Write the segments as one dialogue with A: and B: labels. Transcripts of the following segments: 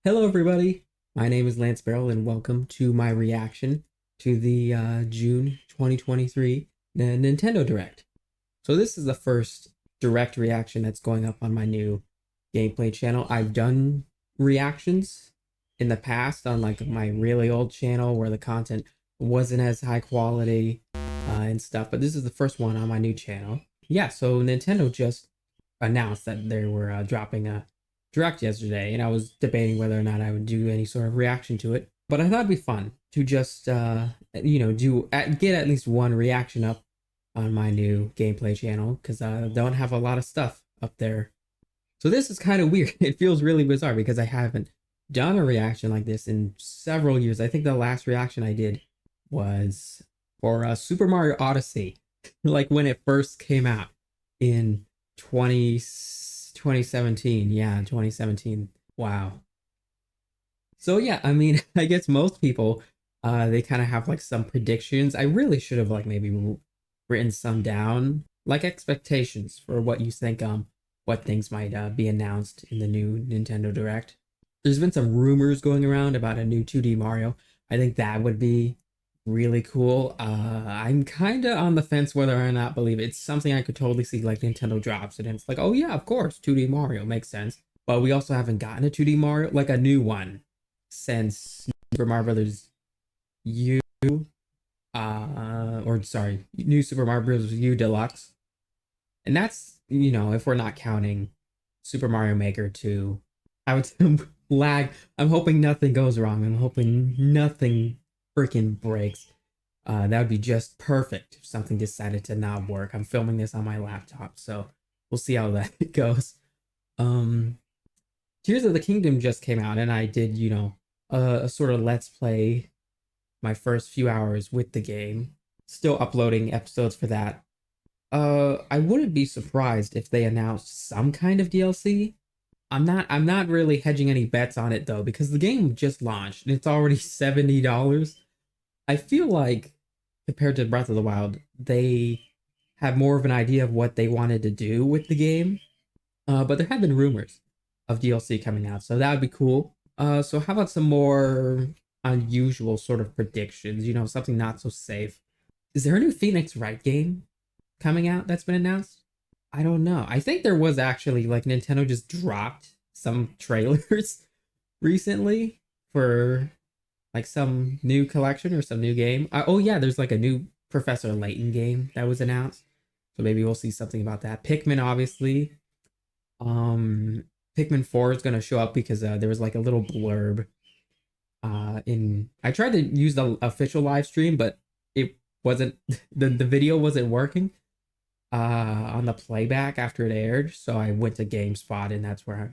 A: Hello everybody, my name is LanceBeryl and welcome to my reaction to the June 2023 Nintendo Direct. So this is the first direct reaction that's going up on my new gameplay channel. I've done reactions in the past on like my really old channel where the content wasn't as high quality and stuff, but this is the first one on my new channel. Yeah, so Nintendo just announced that they were dropping a direct yesterday, and I was debating whether or not I would do any sort of reaction to it. But I thought it'd be fun to just, get at least one reaction up on my new gameplay channel because I don't have a lot of stuff up there. So this is kind of weird. It feels really bizarre because I haven't done a reaction like this in several years. I think the last reaction I did was for Super Mario Odyssey, like when it first came out in 2017. Yeah, 2017. Wow. So yeah, I mean, I guess most people they kind of have like some predictions. I really should have like maybe written some down, like expectations for what you think what things might be announced in the new Nintendo Direct. There's been some rumors going around about a new 2D Mario. I think that would be really cool. I'm kind of on the fence whether or not believe it. It's something I could totally see like Nintendo drops it and it's like, oh yeah, of course, 2D Mario makes sense. But we also haven't gotten a 2D Mario, like a new one, since Super Mario Brothers U, New Super Mario Bros. U Deluxe. And that's, if we're not counting Super Mario Maker 2, I would lag. I'm hoping nothing goes wrong. I'm hoping nothing freaking breaks. That would be just perfect if something decided to not work. I'm filming this on my laptop, so we'll see how that goes. Tears of the Kingdom just came out, and I did, a sort of let's play my first few hours with the game. Still uploading episodes for that. I wouldn't be surprised if they announced some kind of DLC. I'm not really hedging any bets on it though, because the game just launched and it's already $70. I feel like compared to Breath of the Wild, they have more of an idea of what they wanted to do with the game. But there have been rumors of DLC coming out, so that would be cool. So how about some more unusual sort of predictions? Something not so safe. Is there a new Phoenix Wright game coming out that's been announced? I don't know. I think there was actually like Nintendo just dropped some trailers recently for like some new collection or some new game. Oh yeah, there's like a new Professor Layton game that was announced. So maybe we'll see something about that. Pikmin, obviously. Pikmin 4 is going to show up because there was like a little blurb I tried to use the official live stream, but it wasn't the video wasn't working on the playback after it aired, so I went to GameSpot and that's where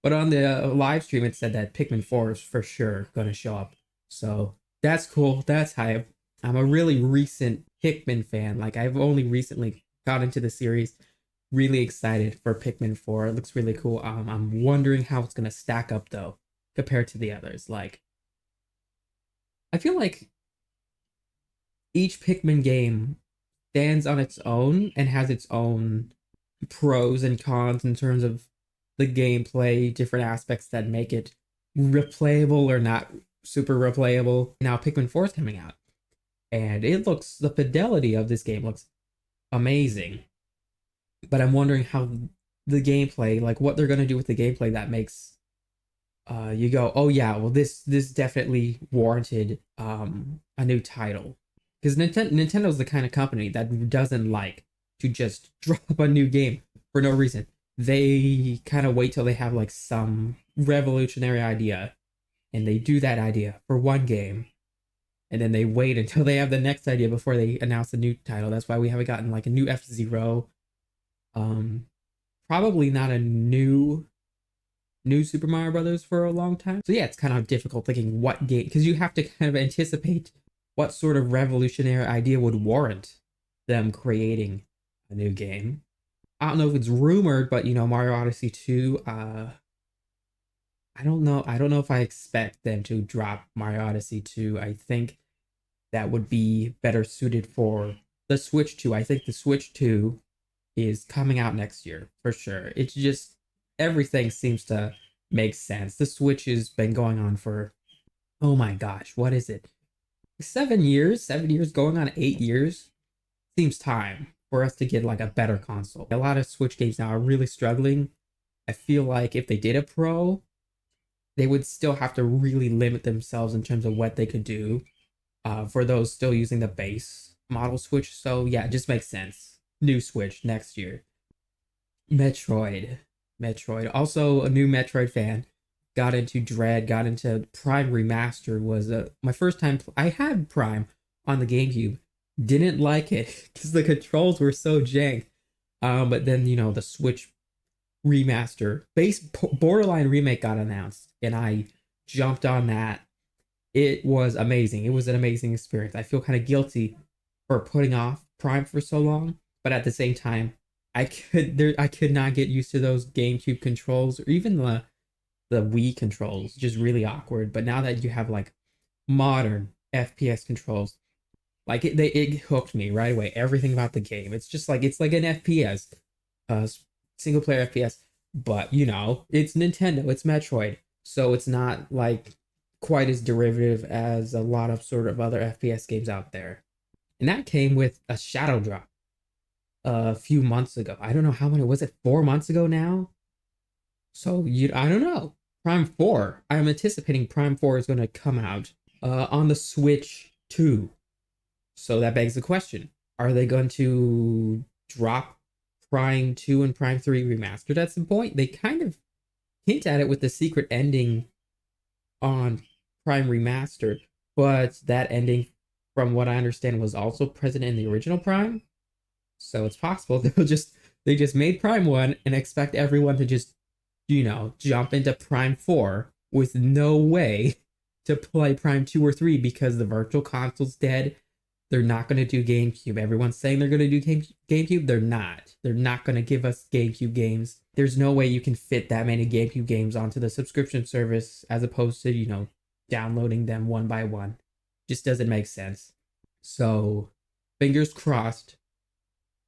A: but on the live stream it said that Pikmin 4 is for sure going to show up. So that's cool. That's hype. I'm a really recent Pikmin fan. Like I've only recently got into the series. Really excited for Pikmin 4. It looks really cool. I'm wondering how it's going to stack up though compared to the others. Like I feel like each Pikmin game stands on its own and has its own pros and cons in terms of the gameplay, different aspects that make it replayable or not super replayable. Now Pikmin 4 is coming out, and the fidelity of this game looks amazing. But I'm wondering how the gameplay, like what they're gonna do with the gameplay that makes you go, oh yeah, well this definitely warranted a new title. Because Nintendo's the kind of company that doesn't like to just drop a new game for no reason. They kind of wait till they have like some revolutionary idea, and they do that idea for one game, and then they wait until they have the next idea before they announce a new title. That's why we haven't gotten like a new F-Zero. Probably not a new Super Mario Brothers for a long time. So yeah, it's kind of difficult thinking what game, because you have to kind of anticipate what sort of revolutionary idea would warrant them creating a new game. I don't know if it's rumored, but Mario Odyssey 2, I don't know. I don't know if I expect them to drop Mario Odyssey 2. I think that would be better suited for the Switch 2. I think the Switch 2 is coming out next year for sure. It's just everything seems to makes sense. The Switch has been going on for, oh my gosh, what is it? 7 years? 7 years going on 8 years? Seems time for us to get like a better console. A lot of Switch games now are really struggling. I feel like if they did a Pro, they would still have to really limit themselves in terms of what they could do for those still using the base model Switch. So yeah, it just makes sense. New Switch next year. Metroid. Metroid. Also a new Metroid fan. Got into Dread, got into Prime Remastered was my first time. I had Prime on the GameCube. Didn't like it because the controls were so jank. But then, you know, the Switch remaster, base borderline remake got announced, and I jumped on that. It was amazing. It was an amazing experience. I feel kind of guilty for putting off Prime for so long, but at the same time, I could not get used to those GameCube controls or even the Wii controls. Just really awkward. But now that you have like modern FPS controls, like it hooked me right away. Everything about the game. It's like an FPS, single player FPS. But you know, it's Nintendo. It's Metroid, so it's not like quite as derivative as a lot of sort of other FPS games out there. And that came with a shadow drop a few months ago. I don't know how many was it. 4 months ago now. So I don't know. Prime 4. I'm anticipating Prime 4 is going to come out on the Switch 2. So that begs the question. Are they going to drop Prime 2 and Prime 3 remastered at some point? They kind of hint at it with the secret ending on Prime Remastered, but that ending, from what I understand, was also present in the original Prime. So it's possible they just made Prime 1 and expect everyone to just, you know, jump into Prime 4 with no way to play Prime 2 or 3 because the virtual console's dead. They're not going to do GameCube. Everyone's saying they're going to do GameCube. They're not. They're not going to give us GameCube games. There's no way you can fit that many GameCube games onto the subscription service as opposed to, you know, downloading them one by one. Just doesn't make sense. So, fingers crossed,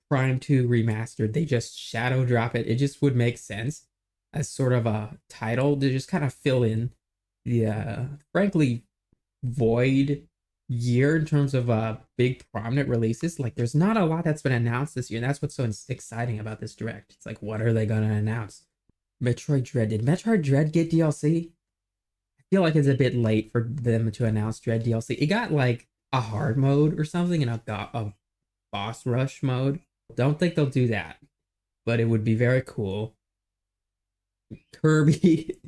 A: Prime 2 Remastered, they just shadow drop it. It just would make sense as sort of a title to just kind of fill in the, frankly, void year in terms of big prominent releases. Like there's not a lot that's been announced this year, and that's what's so exciting about this direct. It's like, what are they gonna announce? Metroid Dread. Did Metroid Dread get DLC? I feel like it's a bit late for them to announce Dread DLC. It got like a hard mode or something and a boss rush mode. Don't think they'll do that, but it would be very cool. Kirby.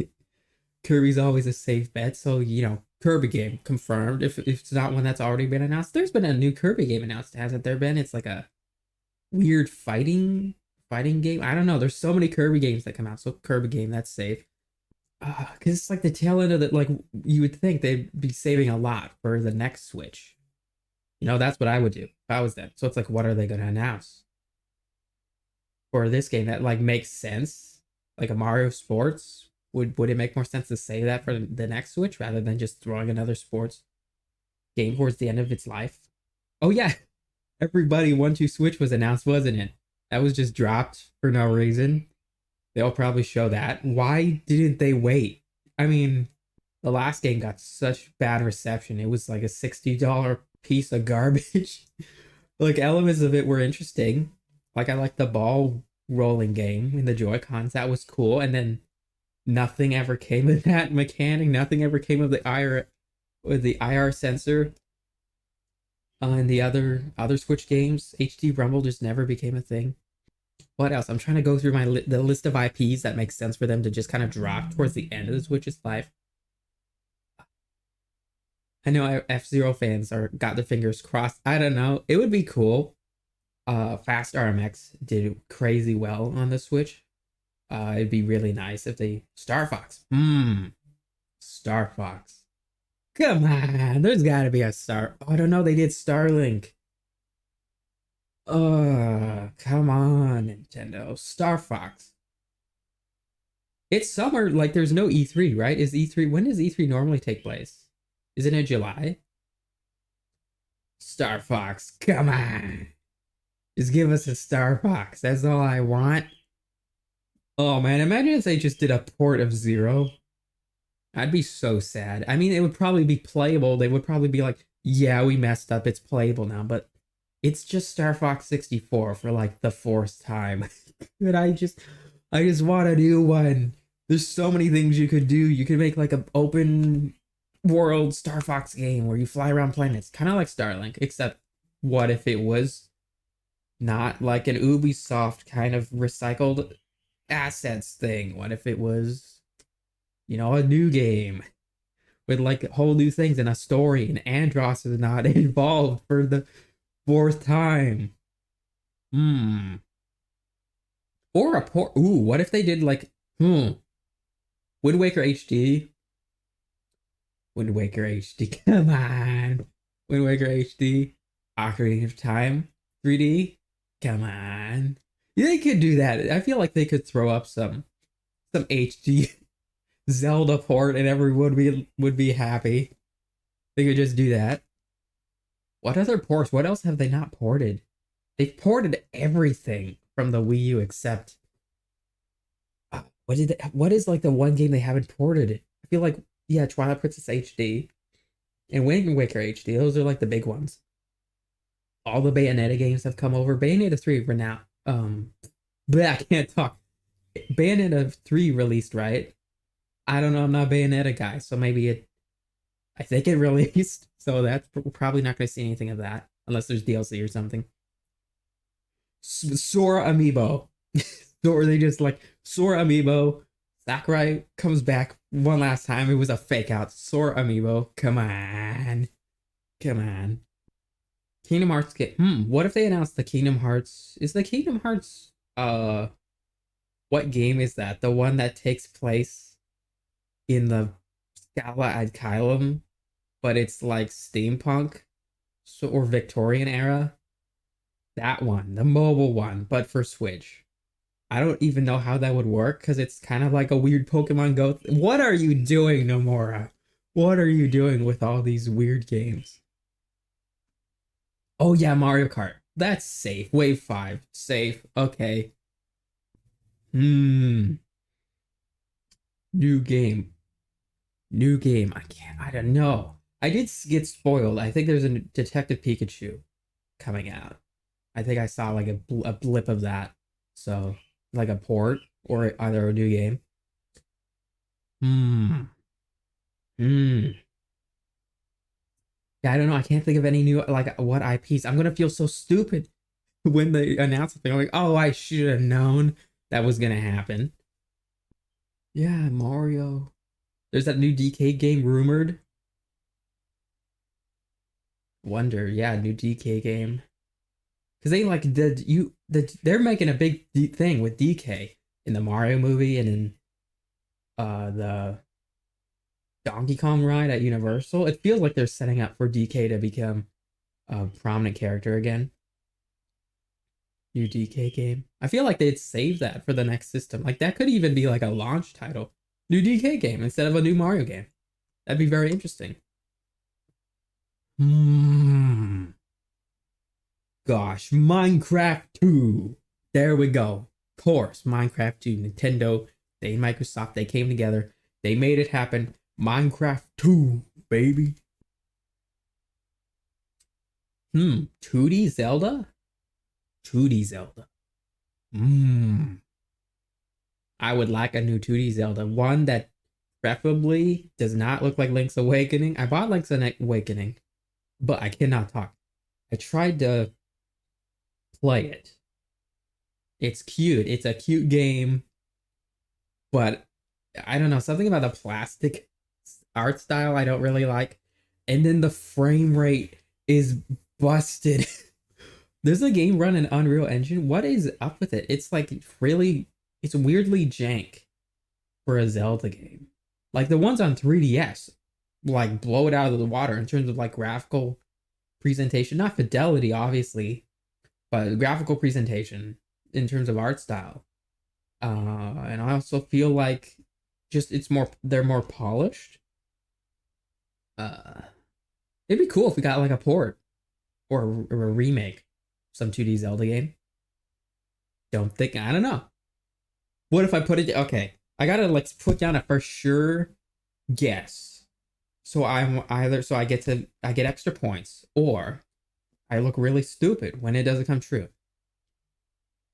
A: Kirby's always a safe bet, so you know, Kirby game confirmed. If it's not one that's already been announced, there's been a new Kirby game announced, hasn't there been? It's like a weird fighting game. I don't know. There's so many Kirby games that come out. So Kirby game, that's safe. Because it's like the tail end of it. Like you would think they'd be saving a lot for the next Switch. You know, that's what I would do if I was them. So it's like, what are they going to announce for this game that like makes sense? Like a Mario Sports. Would it make more sense to say that for the next Switch rather than just throwing another sports game towards the end of its life? Oh yeah, Everybody 1-2 Switch was announced, wasn't it? That was just dropped for no reason. They'll probably show that. Why didn't they wait? I mean, the last game got such bad reception. It was like a $60 piece of garbage. Like elements of it were interesting. Like I liked the ball rolling game in the Joy-Cons. That was cool. And then nothing ever came of that mechanic. Nothing ever came of the IR sensor. And the other Switch games, HD Rumble just never became a thing. What else? I'm trying to go through the list of IPs that makes sense for them to just kind of drop towards the end of the Switch's life. I know F-Zero fans got their fingers crossed. I don't know. It would be cool. Fast RMX did crazy well on the Switch. It'd be really nice if they Star Fox. Star Fox. Come on, there's gotta be a Star. Oh, I don't know. They did Starlink. Come on, Nintendo. Star Fox. It's summer. Like there's no E3, right? Is E3 when does E3 normally take place? Is it in July? Star Fox. Come on. Just give us a Star Fox. That's all I want. Oh man, imagine if they just did a port of Zero. I'd be so sad. I mean, it would probably be playable. They would probably be like, yeah, we messed up. It's playable now, but it's just Star Fox 64 for like the fourth time. And I just want a new one. There's so many things you could do. You could make like an open world Star Fox game where you fly around planets, kind of like Starlink, except what if it was not like an Ubisoft kind of recycled assets thing? What if it was, a new game with like whole new things and a story, and Andros is not involved for the fourth time? Hmm. Or a poor. Ooh, what if they did like, Wind Waker HD? Wind Waker HD. Come on. Wind Waker HD. Ocarina of Time 3D. Come on. Yeah, they could do that. I feel like they could throw up some HD Zelda port and everyone would be happy. They could just do that. What other ports? What else have they not ported? They've ported everything from the Wii U except what is like the one game they haven't ported? I feel like, yeah, Twilight Princess HD and Wind Waker HD. Those are like the big ones. All the Bayonetta games have come over. Bayonetta 3 were now but I can't talk. Bayonetta 3 released, right? I don't know, I'm not a Bayonetta guy, so I think it released, so that's probably not going to see anything of that unless there's DLC or something. Sora amiibo. Or they just like Sora amiibo. Sakurai comes back one last time. It was a fake out. Sora amiibo. Come on. Come on. Kingdom Hearts get what if they announced the Kingdom Hearts? Is the Kingdom Hearts what game is that? The one that takes place in the Scala ad Kylum, but it's like steampunk, or Victorian era? That one, the mobile one, but for Switch. I don't even know how that would work because it's kind of like a weird Pokemon Go. What are you doing, Nomura? What are you doing with all these weird games? Oh yeah, Mario Kart. That's safe. Wave 5. Safe. Okay. Hmm. New game. New game. I don't know. I did get spoiled. I think there's a Detective Pikachu coming out. I think I saw like a blip of that. So, like a port or either a new game. Hmm. Hmm. Yeah, I don't know. I can't think of any new like what IPs. I'm gonna feel so stupid when they announce something. I'm like, oh, I should have known that was gonna happen. Yeah, Mario. There's that new DK game rumored. Wonder, yeah, new DK game. Because they like they're making a big thing with DK in the Mario movie and in the Donkey Kong ride at Universal. It feels like they're setting up for DK to become a prominent character again. New DK game. I feel like they'd save that for the next system. Like that could even be like a launch title. New DK game instead of a new Mario game. That'd be very interesting. Hmm. Gosh, Minecraft 2. There we go. Of course, Minecraft 2. Nintendo, they Microsoft, they came together. They made it happen. Minecraft 2, baby. 2D Zelda? 2D Zelda. Hmm. I would like a new 2D Zelda. One that preferably does not look like Link's Awakening. I bought Link's Awakening, but I cannot talk. I tried to play it. It's cute. It's a cute game, but I don't know, something about the plastic art style I don't really like. And then the frame rate is busted. There's a game run in Unreal Engine. What is up with it? It's like really, it's weirdly jank for a Zelda game. Like the ones on 3DS, like blow it out of the water in terms of like graphical presentation, not fidelity, obviously, but graphical presentation in terms of art style. And I also feel like just they're more polished. Uh, it'd be cool if we got like a port or a remake, some 2D Zelda game. I don't know. What if I put it? Okay, I gotta like put down a for sure guess. So I'm either so I get extra points, or I look really stupid when it doesn't come true.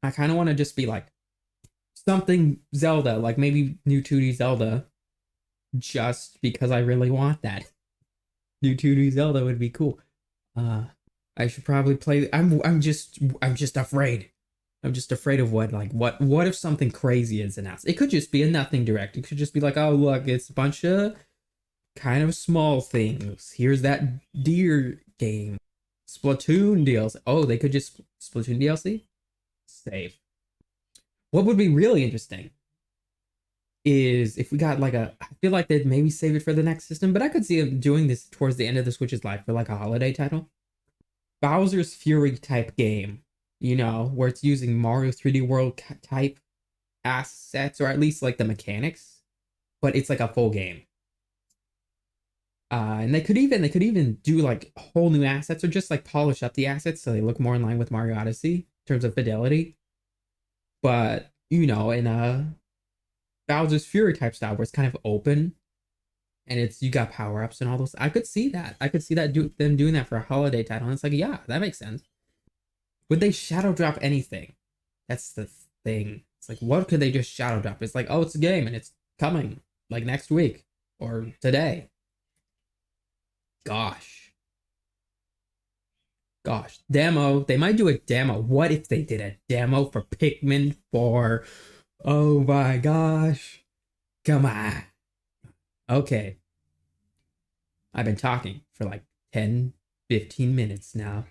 A: I kind of want to just be like something Zelda, like maybe new 2D Zelda, just because I really want that. New 2D Zelda would be cool. Uh, I should probably play. I'm just afraid. I'm just afraid of what if something crazy is announced? It could just be a nothing direct. It could just be like, oh look, it's a bunch of kind of small things. Here's that deer game. Splatoon DLC. Oh, they could just Splatoon DLC? Save. What would be really interesting is if we got like I feel like they'd maybe save it for the next system, but I could see them doing this towards the end of the Switch's life for like a holiday title. Bowser's Fury type game, you know, where it's using Mario 3D World type assets, or at least like the mechanics, but it's like a full game. And they could even do like whole new assets, or just like polish up the assets so they look more in line with Mario Odyssey in terms of fidelity. But you know, in a Bowser's Fury type style where it's kind of open and it's you got power ups and all those. I could see that. I could see that them doing that for a holiday title. And it's like, yeah, that makes sense. Would they shadow drop anything? That's the thing. It's like, what could they just shadow drop? It's like, oh, it's a game and it's coming like next week or today. Gosh. Demo. They might do a demo. What if they did a demo for Pikmin 4? Oh my gosh. Come on. Okay. I've been talking for like 10, 15 minutes now.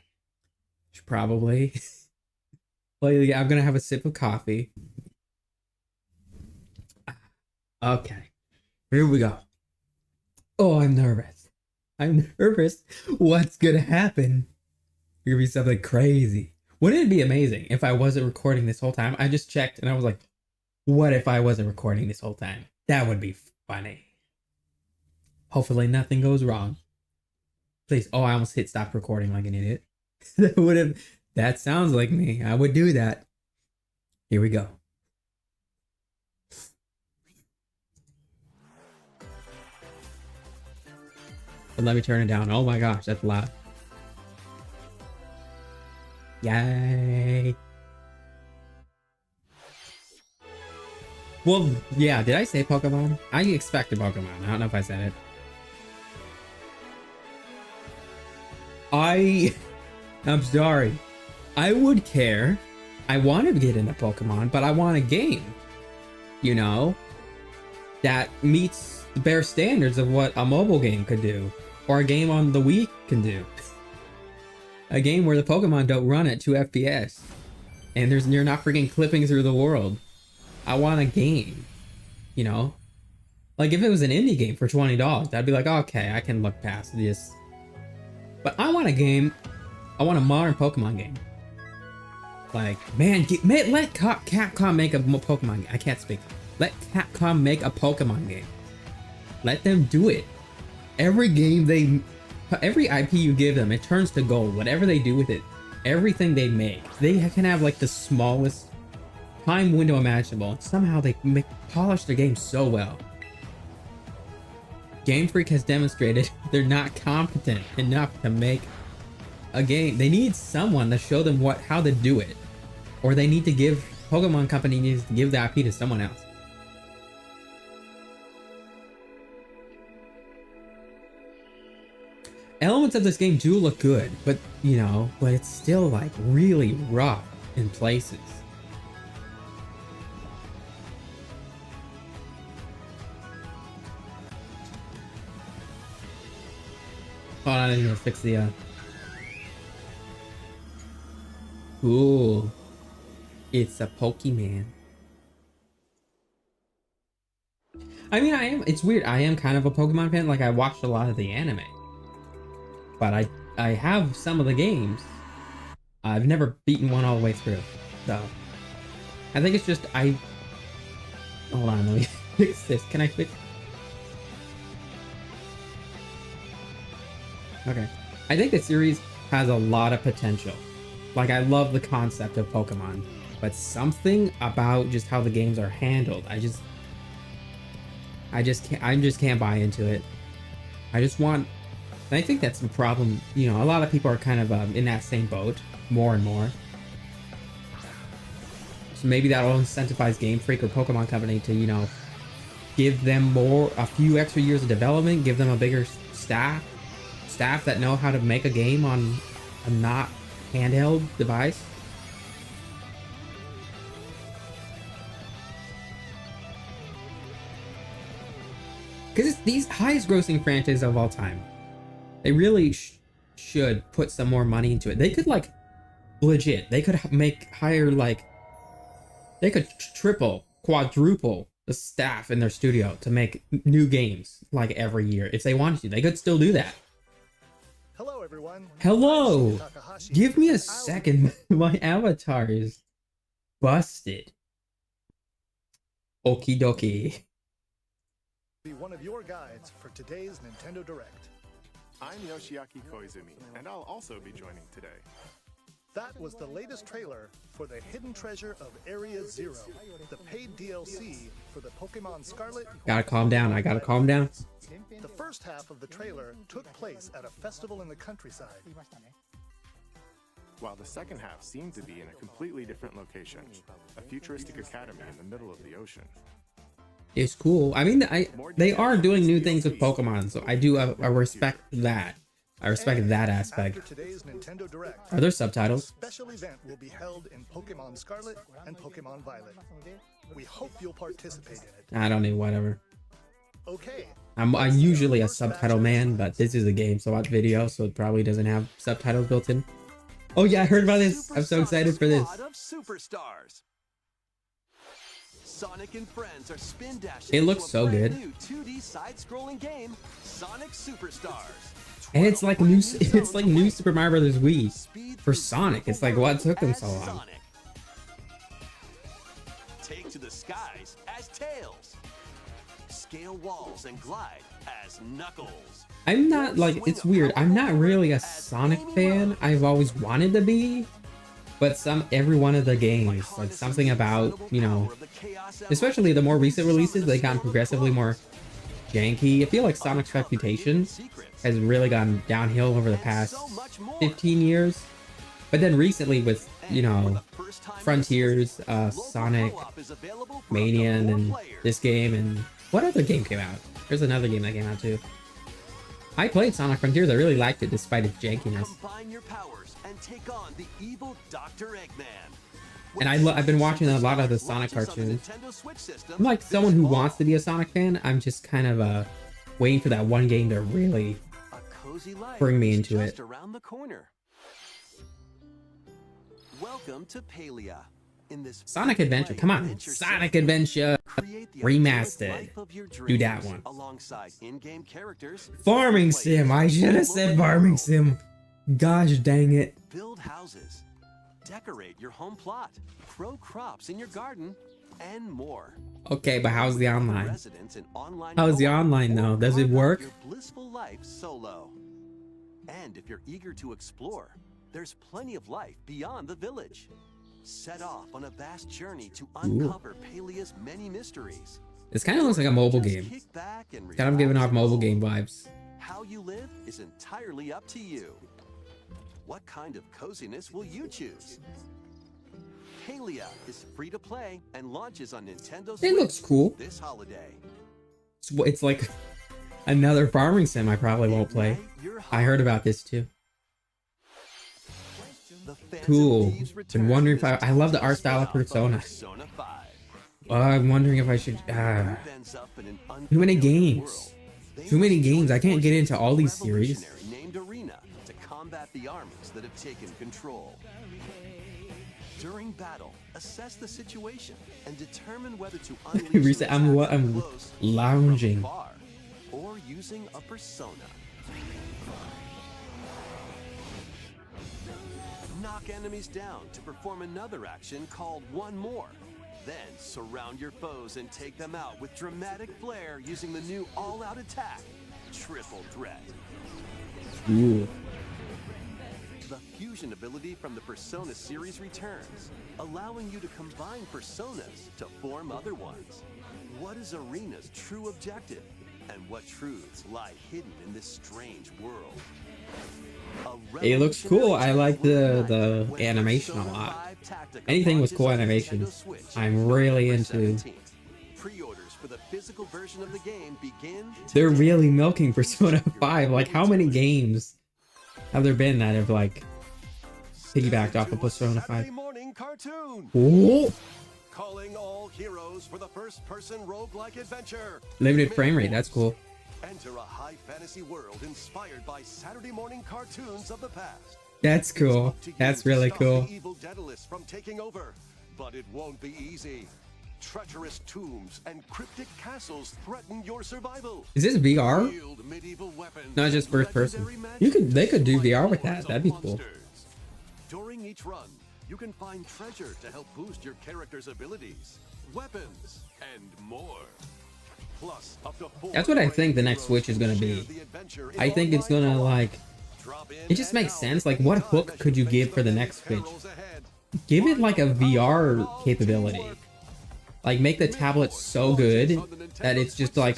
A: Should probably play. I'm gonna have a sip of coffee. Okay. Here we go. Oh, I'm nervous. I'm nervous. What's gonna happen? It's gonna be something crazy. Wouldn't it be amazing if I wasn't recording this whole time? I just checked and I was like, what if I wasn't recording this whole time? That would be funny. Hopefully nothing goes wrong. Please. Oh, I almost hit stop recording like an idiot. That sounds like me. I would do that. Here we go. But let me turn it down. Oh my gosh, that's loud. Yay. Well, yeah, did I say Pokemon? I expected Pokemon. I don't know if I said it. I'm sorry. I would care. I want to get into Pokemon, but I want a game, you know, that meets the bare standards of what a mobile game could do, or a game on the Wii can do. A game where the Pokemon don't run at 2 FPS, and you're not freaking clipping through the world. I want a game, you know? Like if it was an indie game for $20, I'd be like, okay, I can look past this. But I want a game. I want a modern Pokemon game. Like, man, let Capcom make a Pokemon game. I can't speak. Let Capcom make a Pokemon game. Let them do it. Every IP you give them, it turns to gold. Whatever they do with it, everything they make, they can have like the smallest time window imaginable. Somehow they polish their game so well. Game Freak has demonstrated they're not competent enough to make a game. They need someone to show them how to do it, or they need to give Pokemon Company needs to give the IP to someone else. Elements of this game do look good, but you know, but it's still like really rough in places. Hold on, I need to fix the Ooh. It's a Pokemon. I mean, it's weird. I am kind of a Pokemon fan. Like, I watched a lot of the anime. But I have some of the games. I've never beaten one all the way through. So, I think it's just, hold on, let me fix this. Can I fix? Okay. I think the series has a lot of potential. Like, I love the concept of Pokemon. but something about just how the games are handled, I just can't buy into it. I just want, and I think that's the problem. You know, a lot of people are kind of in that same boat more and more. So maybe that'll incentivize Game Freak or Pokemon Company to, you know, give them a few extra years of development, give them a bigger staff that know how to make a game on a not handheld device. Because it's these highest grossing franchises of all time. They really should put some more money into it. They could, like, legit, they could they could triple, quadruple the staff in their studio to make new games like every year if they wanted to. They could still do that.
B: Hello everyone.
A: Hello. Give me a second. My avatar is busted. Okie dokie.
B: Be one of your guides for today's Nintendo Direct.
C: I'm Yoshiaki Koizumi, and I'll also be joining today.
B: That was the latest trailer for the Hidden Treasure of Area Zero, the paid DLC for the Pokemon Scarlet.
A: Gotta calm down. I gotta calm down.
B: The first half of the trailer took place at a festival in the countryside.
C: While the second half seemed to be in a completely different location, a futuristic academy in the middle of the ocean.
A: It's cool. I mean, they are doing new things with Pokemon, so I respect that. I respect that aspect.
B: After today's Nintendo Direct,
A: Are there subtitles?
B: a special event will be held in Pokemon Scarlet and Pokemon Violet. We hope you'll participate in it.
A: I don't need whatever.
B: Okay.
A: I'm usually a subtitle man, but this is a game, so watch video, so it probably doesn't have subtitles built in. Oh yeah, I heard about this. I'm so excited for this.
D: Superstars. Sonic and friends are spin dashing.
A: It looks so good.
D: New 2D side-scrolling game, Sonic Superstars.
A: And it's like new Super Mario Brothers Wii for Sonic. It's like, what took them so long?
D: Take to the skies as Tails. Scale walls and glide as Knuckles.
A: I'm not like, it's weird. I'm not really a Sonic fan. I've always wanted to be, but every one of the games, like something about, you know, especially the more recent releases, they've gotten progressively more janky. I feel like Sonic's reputation has really gone downhill over the past 15 years. But then recently with, you know, Frontiers, Sonic Mania, and this game, and what other game came out? There's another game that came out too. I played Sonic Frontiers. I really liked it despite its jankiness.
D: Combine your powers and take on the evil Dr. Eggman.
A: And I've been watching a lot of the Sonic cartoons. I'm like someone who wants to be a Sonic fan. I'm just kind of waiting for that one game to really bring me into it.
D: Around the corner. Welcome to Palia. In this
A: Sonic Adventure, come on, Sonic Adventure Remastered. Do that one.
D: Alongside in-game characters.
A: Farming Sim. I should have said Farming Sim. Gosh dang it.
D: Build houses. Decorate your home plot. Grow crops in your garden. And more.
A: Okay, but how's the online?
D: Residents in online
A: How's the online though? Does it work?
D: Your blissful life solo. And if you're eager to explore, there's plenty of life beyond the village. Set off on a vast journey to uncover Palia's many mysteries.
A: This kind of looks like a mobile game. Kind of giving off mobile game vibes.
D: How you live is entirely up to you. What kind of coziness will you choose? Palia is free to play and launches on Nintendo Switch.
A: It looks cool.
D: This holiday.
A: It's like another farming sim I probably won't play. I heard about this too. Cool. Been wondering if I love the art style of Persona. I'm wondering if I should. Too many games. Too many games. I can't get into all these series.
D: Named Arena to combat the armies that have taken control. During battle, assess the situation and determine whether to unleash
A: I'm lounging.
D: Or using a persona. Knock enemies down to perform another action called One More. Then surround your foes and take them out with dramatic flair using the new all-out attack, Triple Threat.
A: Ooh.
D: The fusion ability from the Persona series returns, allowing you to combine personas to form other ones. What is Arena's true objective? And what truths lie hidden in this strange world?
A: It looks cool. I like the animation a lot. Anything with cool animation, I'm really into.
D: Pre-orders for the physical version of the game begin.
A: They're really milking Persona 5. Like, how many games have there been that have like piggybacked off of Persona 5?
D: Morning cartoon.
A: Whoa!
D: Calling all heroes for the first-person roguelike adventure.
A: Limited frame rate. That's cool.
D: Enter a high fantasy world inspired by Saturday morning cartoons of the past.
A: That's cool. That's really cool.
D: The evil Daedalus from taking over, but it won't be easy. Treacherous tombs and cryptic castles threaten your survival.
A: Is this VR?
D: Wield medieval weapons,
A: Not just first person.
D: legendary
A: They could do
D: magic,
A: VR with
D: and
A: that. That'd be cool.
D: monsters. During each run, you can find treasure to help boost your character's abilities, weapons, and more. Plus, up to 4
A: That's what I think the next Switch is gonna be. I think it's gonna like. It just makes sense. Like, what hook could you give for the next Switch? Give it like a VR capability. Like, make the tablet so good that it's just like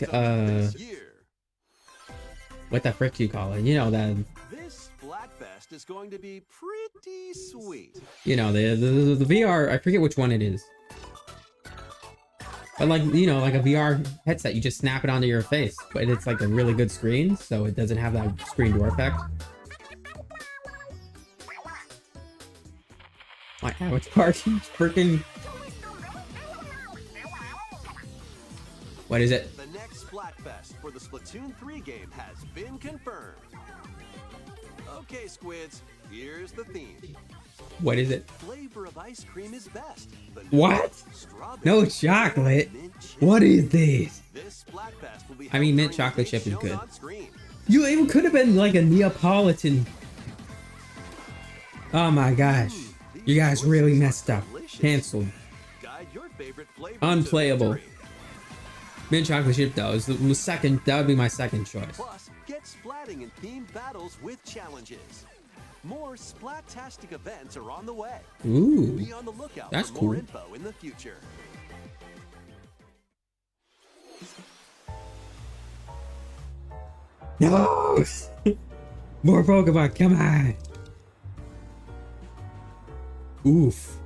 A: what the frick do you call it? You know that.
D: This splatfest is going to be pretty sweet.
A: You know the VR. I forget which one it is. But like, you know, like a VR headset, you just snap it onto your face, but it's like a really good screen, so it doesn't have that screen door effect. My avatar keeps freaking. What is it?
D: The next Splatfest for the Splatoon 3 game has been confirmed. Okay, squids, here's the theme.
A: What is it?
D: Flavor of ice cream is best.
A: What? No chocolate. What is this?
D: This Splatfest will be
A: I mean, mint
D: during
A: chocolate
D: the
A: chip is
D: shown
A: good.
D: on screen.
A: You even could have been like a Neapolitan. Oh my gosh. You guys really messed up. Cancelled.
D: Guide your favorite flavor to
A: Unplayable.
D: victory.
A: Mint chocolate chip though is the second. That would be my second choice.
D: Plus, get splatting in themed battles with challenges. More Splat-tastic events are on the way.
A: Ooh.
D: Be on the lookout
A: That's
D: for more
A: cool.
D: info in the future.
A: No! More Pokemon, come on! Oof.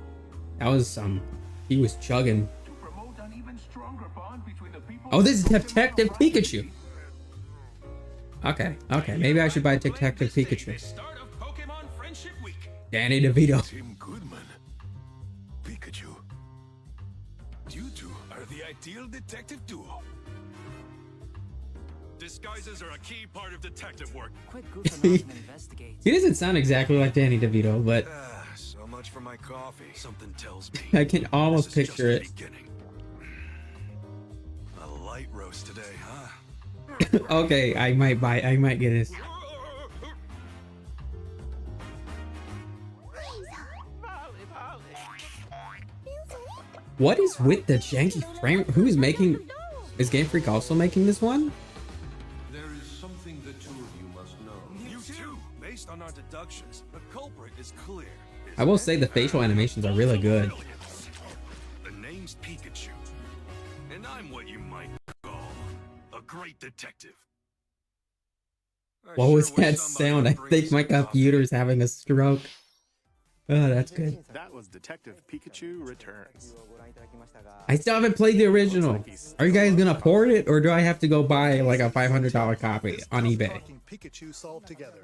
A: That was some. He was chugging. Oh, this is Detective Pikachu. Okay, maybe I should buy Detective Pikachu. Danny DeVito.
E: Tim Goodman. Pikachu. You two are the ideal detective duo.
C: Disguises are a key part of detective work.
A: He doesn't sound exactly like Danny DeVito, but
E: So much for my coffee. Something tells me
A: I can almost
E: this is just
A: picture
E: the
A: it.
E: beginning. A light roast today, huh?
A: Okay, I might get this. What is with the janky frame? Who is making? Is Game Freak also making this one?
F: There is something the two of you must know.
E: You too. Based on our deductions, the culprit is clear.
A: I will say the facial animations are really good.
E: The name's Pikachu, and I'm what you might call a great detective.
A: What was that sound? I think my computer's having a stroke. Oh, that's good.
C: That was Detective Pikachu Returns.
A: I still haven't played the original. Are you guys gonna port it, or do I have to go buy like a $500 copy on eBay?
B: Talking Pikachu solved together.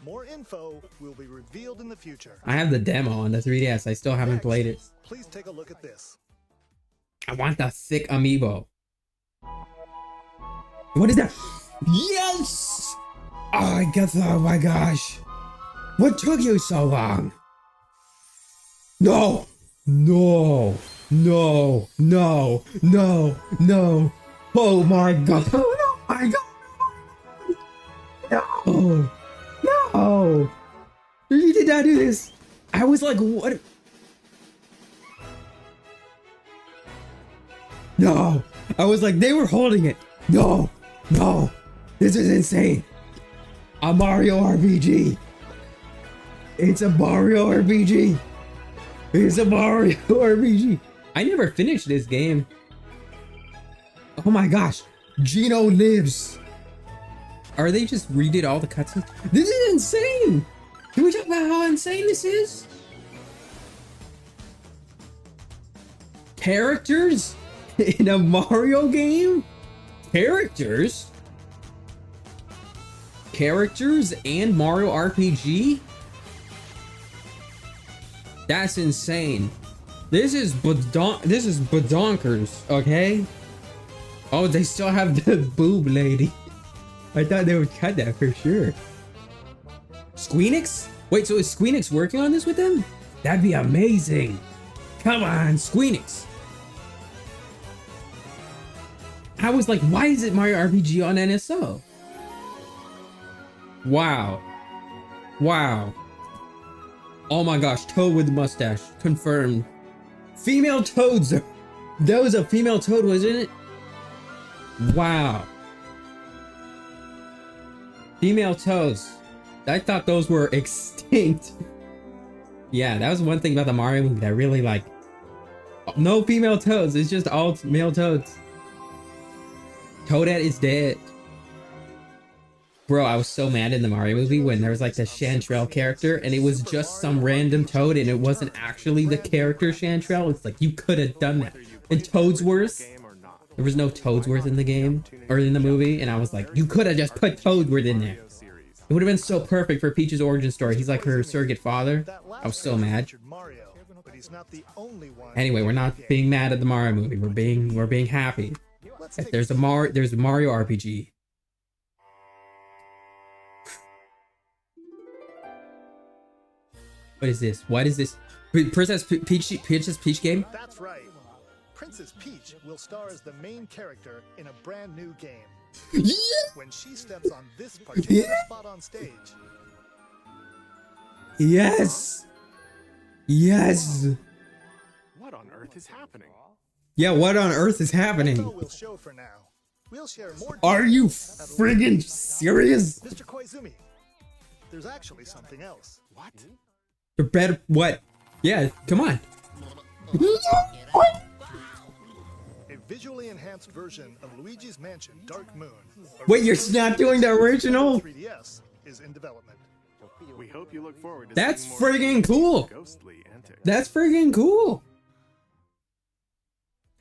B: More info will be revealed in the future.
A: I have the demo on the 3DS. I still haven't played it.
B: Please take a look at this.
A: I want the thick amiibo. What is that? Yes! Oh, I got the. Oh my gosh! What took you so long? No! No! No! No! No! No! Oh my god! Oh my god! No! No! You did not do this! I was like, what? No! I was like, they were holding it! No! No! This is insane! A Mario RPG! It's a Mario RPG. It's a Mario RPG. I never finished this game. Oh my gosh. Gino lives. Are they just redid all the cutscenes? This is insane. Can we talk about how insane this is? Characters in a Mario game? Characters? Characters and Mario RPG? That's insane. This is badonkers, okay? Oh, they still have the boob lady. I thought they would cut that for sure. Squeenix? Wait, so is Squeenix working on this with them? That'd be amazing. Come on, Squeenix. I was like, why is it Mario RPG on NSO? Wow. Wow. Oh my gosh, Toad with the mustache. Confirmed. Female Toads. That was a female Toad, wasn't it? Wow. Female Toads. I thought those were extinct. Yeah, that was one thing about the Mario movie that I really like. No female Toads, it's just all male Toads. Toadette is dead. Bro, I was so mad in the Mario movie when there was like the Chanterelle character and it was just some random Toad and it wasn't actually the character Chanterelle. It's like, you could have done that. And Toadsworth, there was no Toadsworth in the game or in the movie, and I was like, you could have just put Toadsworth in there. It would have been so perfect for Peach's origin story. He's like her surrogate father. I was so mad. Anyway, we're not being mad at the Mario movie. We're being happy. There's a Mario RPG. What is this? What is this? Princess Peach game?
B: That's right. Princess Peach will star as the main character in a brand new game.
A: Yeah.
B: When she steps on this particular spot on stage.
A: Yes. Yes.
C: What on earth is happening?
A: Yeah, what on earth is happening?
B: We'll show for now. We'll share more.
A: Are you friggin' serious?
B: Mr. Koizumi, there's actually something else.
C: What?
A: The better what? Yeah, come on.
B: A visually enhanced version of Luigi's Mansion Dark Moon.
A: Wait, you're not doing the original?
B: 3DS is in development.
C: We hope you look forward to
A: That's
C: seeing more
A: friggin' cool.
C: ghostly antics.
A: That's friggin' cool.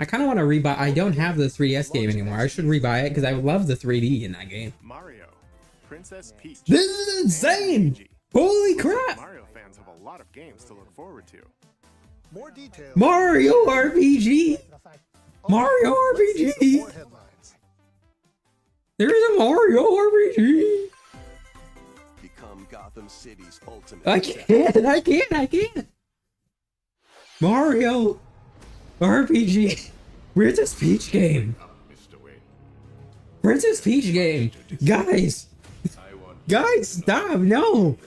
A: I kind of want to rebuy. I don't have the 3DS game anymore. I should rebuy it because I love the 3D in that game.
C: Mario, Princess Peach.
A: This is insane!
C: Luigi.
A: Holy crap!
C: Mario fans have a lot of games to look forward to.
B: More details.
A: Mario RPG! Mario RPG!
B: More headlines.
A: There is a Mario RPG!
D: Become Gotham City's ultimate.
A: I can't! Mario RPG! Princess Peach game! Princess Peach game! Guys! Guys, stop! No!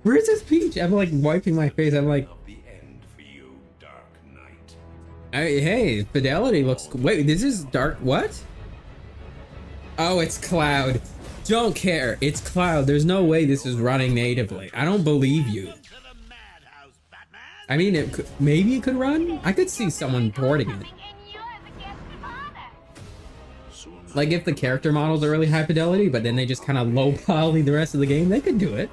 A: Princess Peach! I'm like wiping my face. I'm like, hey, fidelity looks cool. Wait, this is dark. What? Oh, it's Cloud. Don't care. It's Cloud. There's no way this is running natively. I don't believe you. I mean, maybe it could run. I could see someone porting it. Like if the character models are really high fidelity, but then they just kind of low poly the rest of the game, they could do it.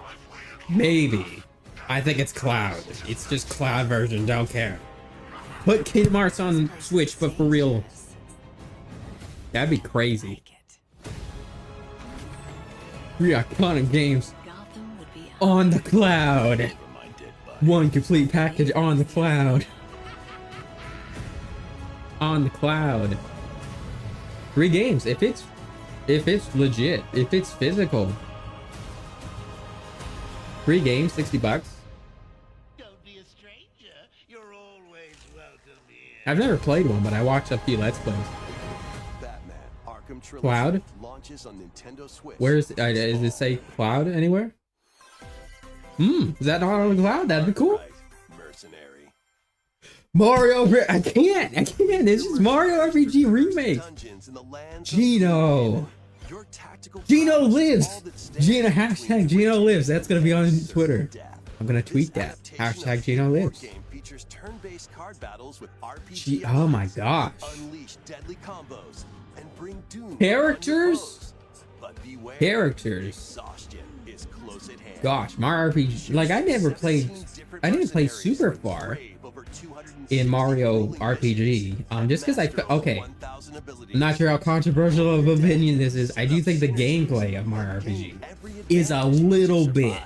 A: Maybe. I think it's Cloud. It's just Cloud version. Don't care. Put Kingdom Hearts on Switch, but for real. That'd be crazy. 3 iconic games on the cloud. One complete package on the cloud. On the cloud. 3 games. If it's legit, if it's physical. 3 games, $60.
G: Don't be a stranger. You're always welcome here.
A: I've never played one, but I watched a few Let's Plays.
D: Batman Arkham Trilogy
A: Cloud?
D: launches on Nintendo Switch.
A: Where is does it say Cloud anywhere? Is that not on the cloud? That'd be cool.
D: Mercenary.
A: Mario, I can't. This is Mario RPG remake.
D: Dungeons in the lands of
A: Gino.
D: Your tactical
A: Gino
D: prowess is
A: lives.
D: all that stands
A: Gino
D: between
A: hashtag
D: you
A: Gino
D: and
A: lives. That's gonna be on
D: certain
A: Twitter.
D: death.
A: I'm gonna tweet
D: This
A: that.
D: adaptation
A: Hashtag
D: of
A: Gino
D: the board
A: lives.
D: game features turn-based card battles with RPG
A: Oh my
D: elements.
A: gosh.
D: Unleash deadly combos and bring doom
A: Characters?
D: upon your foes. But beware,
A: Characters.
D: exhaustion is close at hand.
A: Gosh, Mario RPG. Like I didn't play super far in Mario RPG. Just because okay. I'm not sure how controversial of opinion this is. I do think the gameplay of Mario RPG is a little bit,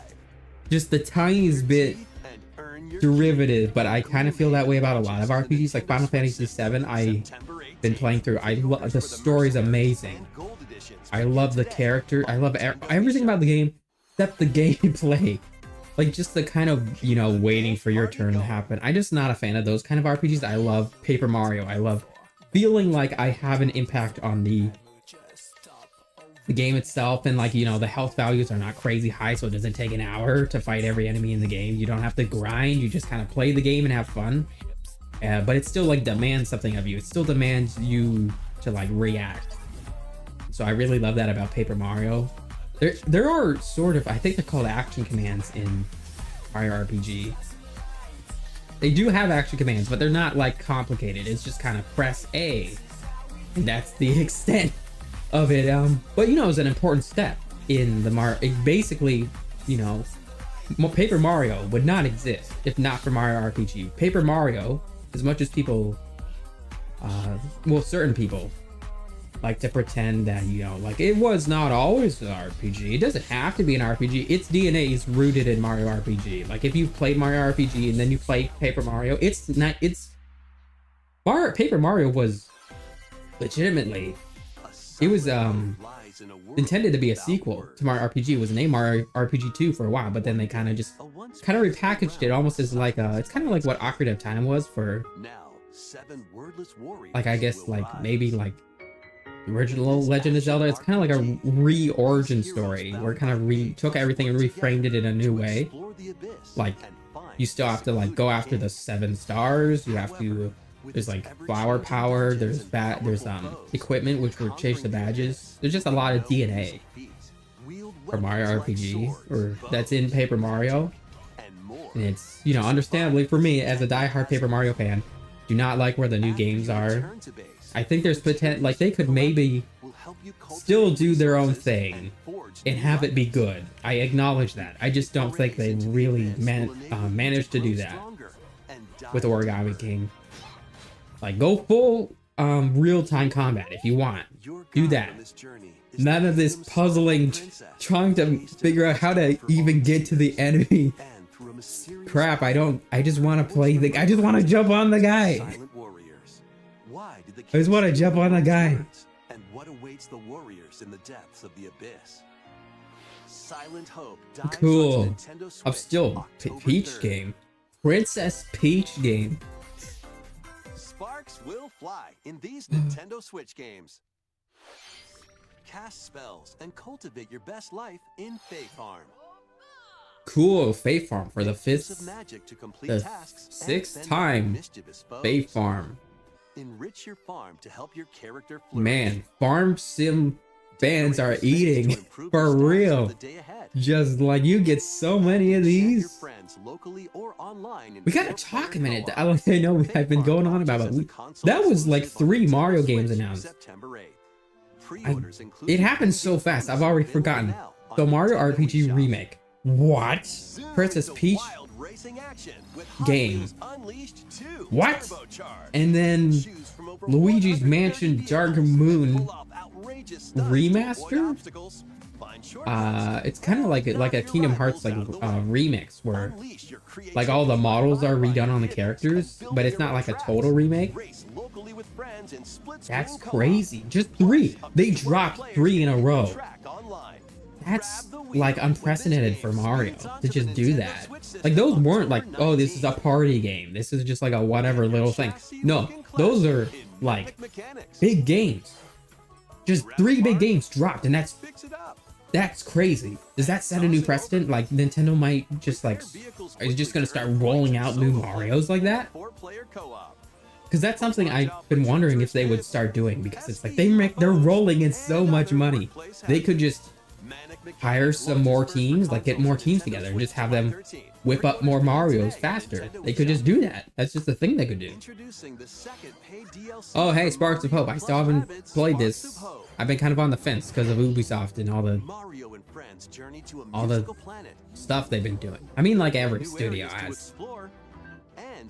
A: just the tiniest bit derivative, but I kind of feel that way about a lot of RPGs. Like Final Fantasy VII, I've been playing through. I love the story's amazing. I love the character. I love everything about the game except the gameplay. Like just the kind of, you know, waiting for your turn to happen. I'm just not a fan of those kind of RPGs. I love Paper Mario. I love feeling like I have an impact on the game itself, and like, you know, the health values are not crazy high, so it doesn't take an hour to fight every enemy in the game. You don't have to grind, you just kind of play the game and have fun. But it still like demands something of you. It still demands you to like react. So I really love that about Paper Mario. There are sort of, I think they're called action commands in Mario RPG. They do have action commands, but they're not like complicated. It's just kind of press A, and that's the extent of it. But you know, it's an important step in the Mario. It basically, you know, Paper Mario would not exist if not for Mario RPG. Paper Mario, as much as people, well, certain people like to pretend that, you know, like it was not always an RPG. It doesn't have to be an RPG. Its DNA is rooted in Mario RPG. Like if you've played Mario RPG and then you play Paper Mario, it's not, Paper Mario was legitimately, it was intended to be a sequel to Mario RPG. It was named Mario RPG 2 for a while, but then they kind of repackaged it almost as like it's kind of like what Ocarina of Time was for, like, I guess like maybe like the original Legend of Zelda. It's kind of like a re-origin story where it kind of took everything and reframed it in a new way. Like you still have to like go after the 7 stars. You have to, there's like flower power, there's equipment which will change the badges. There's just a lot of DNA for Mario RPG, or that's in Paper Mario. And it's, you know, understandably for me as a diehard Paper Mario fan, do not like where the new games are. I think there's potential, like they could maybe still do their own thing and have it be good. I acknowledge that. I just don't think they really managed to do that with Origami King. Like go full real-time combat if you want. Do that. None of this puzzling, trying to figure out how to even get to the enemy. Crap, I just want to play I just want to jump on the guy. I just want to jump on the guy.
D: And what awaits the warriors in the depths of the abyss? Silent Hope.
A: Cool. I'm still Peach game. Princess Peach game.
D: Sparks will fly in these Nintendo Switch games. Cast spells and cultivate your best life in Fae Farm.
A: Cool, Fae Farm for the sixth time. Fae Farm.
D: Enrich your farm to help your character flourish.
A: Man, farm sim fans are eating for real. Just like you get so many of these. We gotta talk a minute. I know I've been going on about it. That was like 3 Mario games announced. It happened so fast. I've already forgotten. The Mario RPG remake. What? Princess Peach game. What? And then Luigi's Mansion Dark Moon remaster? It's kind of like a Kingdom Hearts like remix where like all the models are redone on the characters, but it's not like a total remake. That's crazy. Just 3. They dropped 3 in a row. That's like unprecedented for Mario to just do that. Like those weren't like, oh, this is a party game. This is just like a whatever little thing. No, those are like big games. Just 3 big games dropped, and that's crazy. Does that set a new precedent? Like Nintendo might just like, is just gonna start rolling out new Marios like that? Because that's something I've been wondering if they would start doing, because it's like they're rolling in so much money. They could just hire some more teams, like get more teams together and just have them whip up more Marios faster. They could just do that. That's just the thing they could do. Oh, hey, Sparks of Hope. I still haven't played this. I've been kind of on the fence because of Ubisoft and all the stuff they've been doing. I mean, like every studio has,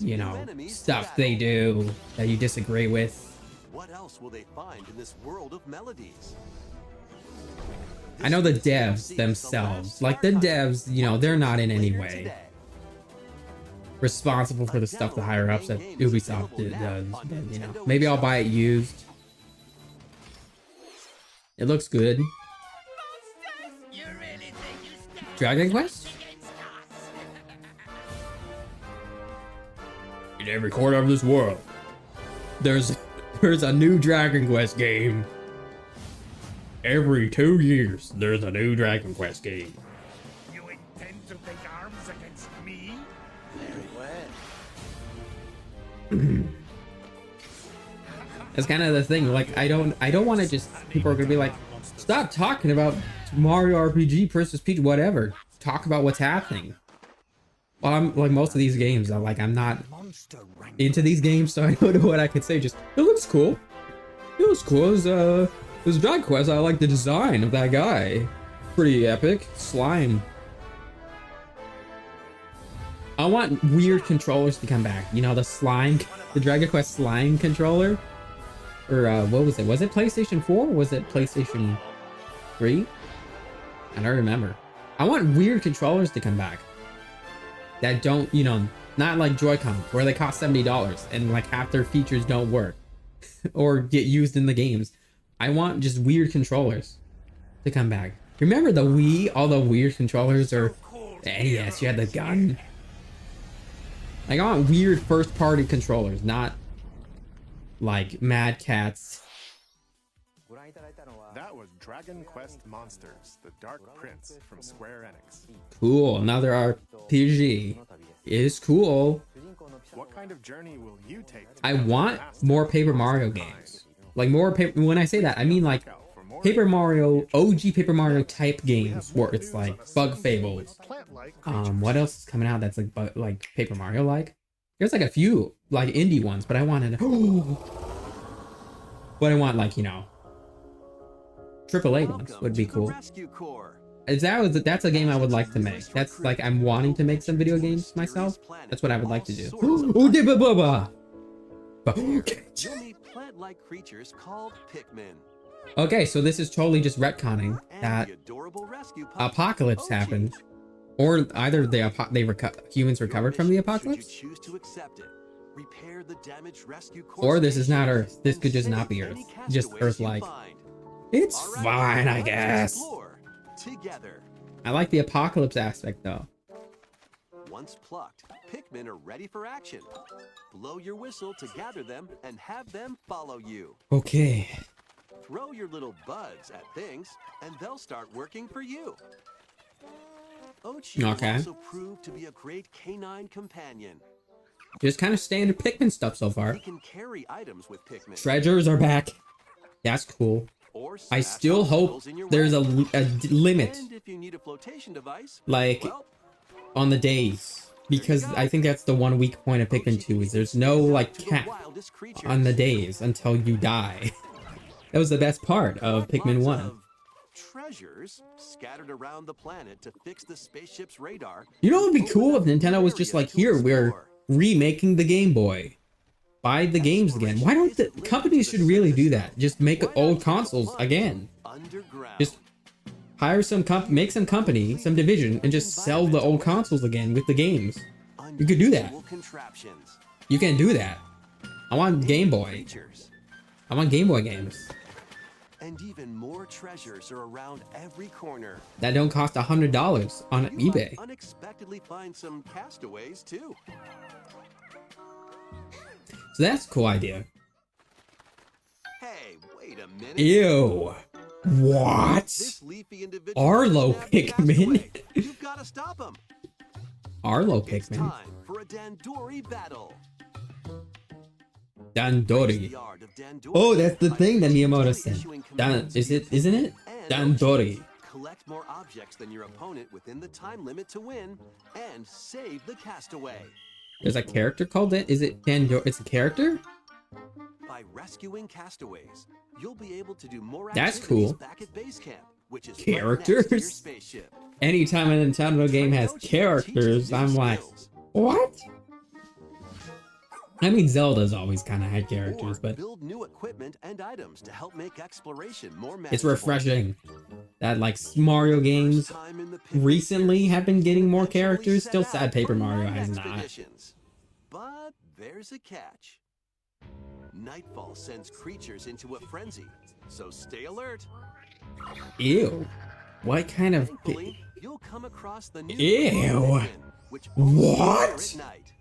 A: you know, stuff they do that you disagree with.
D: What else will they find in this world of melodies?
A: I know the devs themselves, like the devs, you know, they're not in any way responsible for the stuff the higher ups that Ubisoft does. But, you know, maybe I'll buy it used. It looks good. Dragon Quest? In every corner of this world, there's a new Dragon Quest game. Every 2 years, there's a new Dragon Quest game.
G: You intend to take arms against me?
D: Very well.
A: That's kind of the thing. Like, I don't want to just, people are gonna be like, stop talking about Mario RPG, Princess Peach, whatever. Talk about what's happening. Well, I'm like most of these games, I'm not into these games, so I don't know what I could say. Just, it looks cool. It was cool. This Dragon Quest, I like the design of that guy. Pretty epic. Slime. I want weird controllers to come back. You know, the slime, the Dragon Quest slime controller? Or, what was it? Was it PlayStation 4 or was it PlayStation 3? I don't remember. I want weird controllers to come back. That don't, you know, not like Joy-Con, where they cost $70 and like half their features don't work. Or get used in the games. I want just weird controllers to come back. Remember the Wii? All the weird controllers, or the NES, you had the gun. Like, I want weird first-party controllers, not like Mad Catz.
C: That was Dragon Quest Monsters, the Dark Prince from Square Enix.
A: Cool, another RPG. Is cool.
C: What kind of journey will you take?
A: I want more Paper Mario games. Like more paper, when I say that, I mean like Paper Mario, OG Paper Mario type games where it's like Bug Fables. What else is coming out that's like Paper Mario like? There's like a few like indie ones, but I wanted but I want like, you know, AAA ones would be cool. That's a game I would like to make. That's like, I'm wanting to make some video games myself. That's what I would like to do.
D: Plant-like creatures called pikmin.
A: Okay, so this is totally just retconning that apocalypse happened, or either humans recovered from the apocalypse, or this is not Earth. This could just not be Earth, just Earth-like. It's fine, I guess. I like the apocalypse aspect though.
D: Once plucked, pikmin are ready for action. Blow your whistle to gather them and have them follow you.
A: Okay.
D: Throw your little buds at things and they'll start working for you. Ochi also proved to be a great canine companion.
A: Just kind of standard Pikmin stuff so far.
D: They can carry items with pikmin.
A: Treasures are back. That's cool. I still hope there's a limit, like, on the days, because I think that's the one weak point of Pikmin 2 is there's no like cap on the days until you die. That was the best part of Pikmin 1.
D: Treasures scattered around the planet to fix the spaceship's radar.
A: You know what would be cool if Nintendo was just like, here, we're remaking the Game Boy. Buy the games again. Why don't the companies should really do that? Just make old consoles again. Just hire some make some company, some division, and just sell the old consoles again with the games. You could do that. You can do that. I want Game Boy. I want Game Boy games.
D: And even more treasures are around every corner.
A: That don't cost $100 on eBay.
D: Unexpectedly find some castaways too.
A: So that's a cool idea.
D: Hey, wait a minute.
A: Ew. What? Arlo Pikmin?
D: You've got to stop him.
A: Arlo Pikmin.
D: It's time for a Dandori battle.
A: Dandori.
D: The art of Dandori
A: Oh, that's the
D: by
A: thing that
D: issuing
A: Miyamoto said.
D: commands
A: Isn't it?
D: and
A: Dandori.
D: collect more objects than your opponent within the time limit to win, and save the castaway.
A: There's a character called it. Is it Dandori? It's a character?
D: By rescuing castaways, you'll be able to do more
A: That's
D: activities
A: cool.
D: back at base camp, which is
A: Characters?
D: right next to your spaceship.
A: Anytime a Nintendo game has characters, I'm like, what? I mean, Zelda's always kind of had characters,
D: Or
A: but
D: build new equipment and items to help make exploration more
A: it's
D: manageable.
A: refreshing that like Mario games
D: Time in the Pikmin
A: recently
D: series,
A: have been getting more
D: eventually
A: characters.
D: set
A: Still
D: out
A: sad Paper
D: for
A: Mario
D: night
A: has not.
D: expeditions. But there's a catch. Nightfall sends creatures into a frenzy, so stay alert.
A: Ew. What kind of...
D: Thankfully, you'll come across the new
A: Ew.
D: Pikmin, which only
A: What?
D: appear at night.